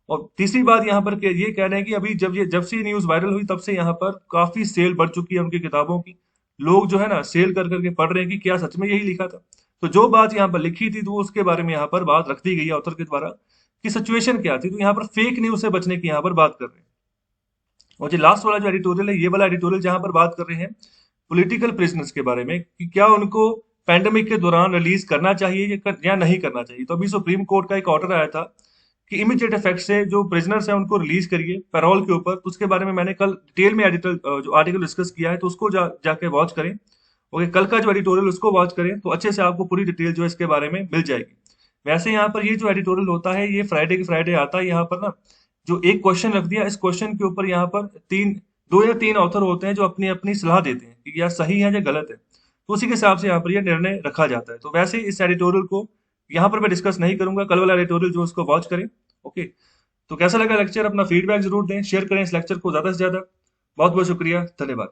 और तीसरी बात यहाँ पर ये कह रहे हैं कि अभी जब से ये न्यूज वायरल हुई, तब से यहाँ पर काफी सेल बढ़ चुकी है उनकी किताबों की। लोग जो है ना सेल कर करके पढ़ रहे हैं कि क्या सच में यही लिखा था। तो जो बात यहाँ पर लिखी थी, तो उसके बारे में यहाँ पर बात रख दी गई है ऑथर के द्वारा कि सिचुएशन क्या थी। तो यहाँ पर फेक न्यूज से बचने की यहाँ पर बात कर रहे हैं। और जो लास्ट वाला जो एडिटोरियल है, ये वाला एडिटोरियल जहां पर बात कर रहे हैं पॉलिटिकल प्रिजनर्स के बारे में, कि क्या उनको पैंडेमिक के दौरान रिलीज करना चाहिए या नहीं करना चाहिए। तो अभी सुप्रीम कोर्ट का एक ऑर्डर आया था कि इमीडिएट इफेक्ट से जो प्रिजनर्स हैं उनको रिलीज करिए पैरोल के ऊपर। तो उसके बारे में मैंने कल डिटेल में जो आर्टिकल डिस्कस किया है, तो उसको जाके वॉच करें। ओके, कल का जो एडिटोरियल उसको वॉच करें तो अच्छे से आपको पूरी डिटेल जो है इसके बारे में मिल जाएगी। वैसे यहाँ पर ये जो एडिटोरियल होता है ये फ्राइडे के फ्राइडे आता है। यहाँ पर ना जो एक क्वेश्चन रख दिया, इस क्वेश्चन के ऊपर यहाँ पर दो या तीन ऑथर होते हैं जो अपनी अपनी सलाह देते हैं कि या सही है या गलत है, तो उसी के हिसाब से यहाँ पर यह निर्णय रखा जाता है। तो वैसे इस एडिटोरियल को यहाँ पर मैं डिस्कस नहीं करूंगा, कल वाला एडिटोरियल जो उसको वॉच करें। ओके, तो कैसा लगा लेक्चर, अपना फीडबैक जरूर दें, शेयर करें इस लेक्चर को ज्यादा से ज्यादा। बहुत बहुत शुक्रिया, धन्यवाद।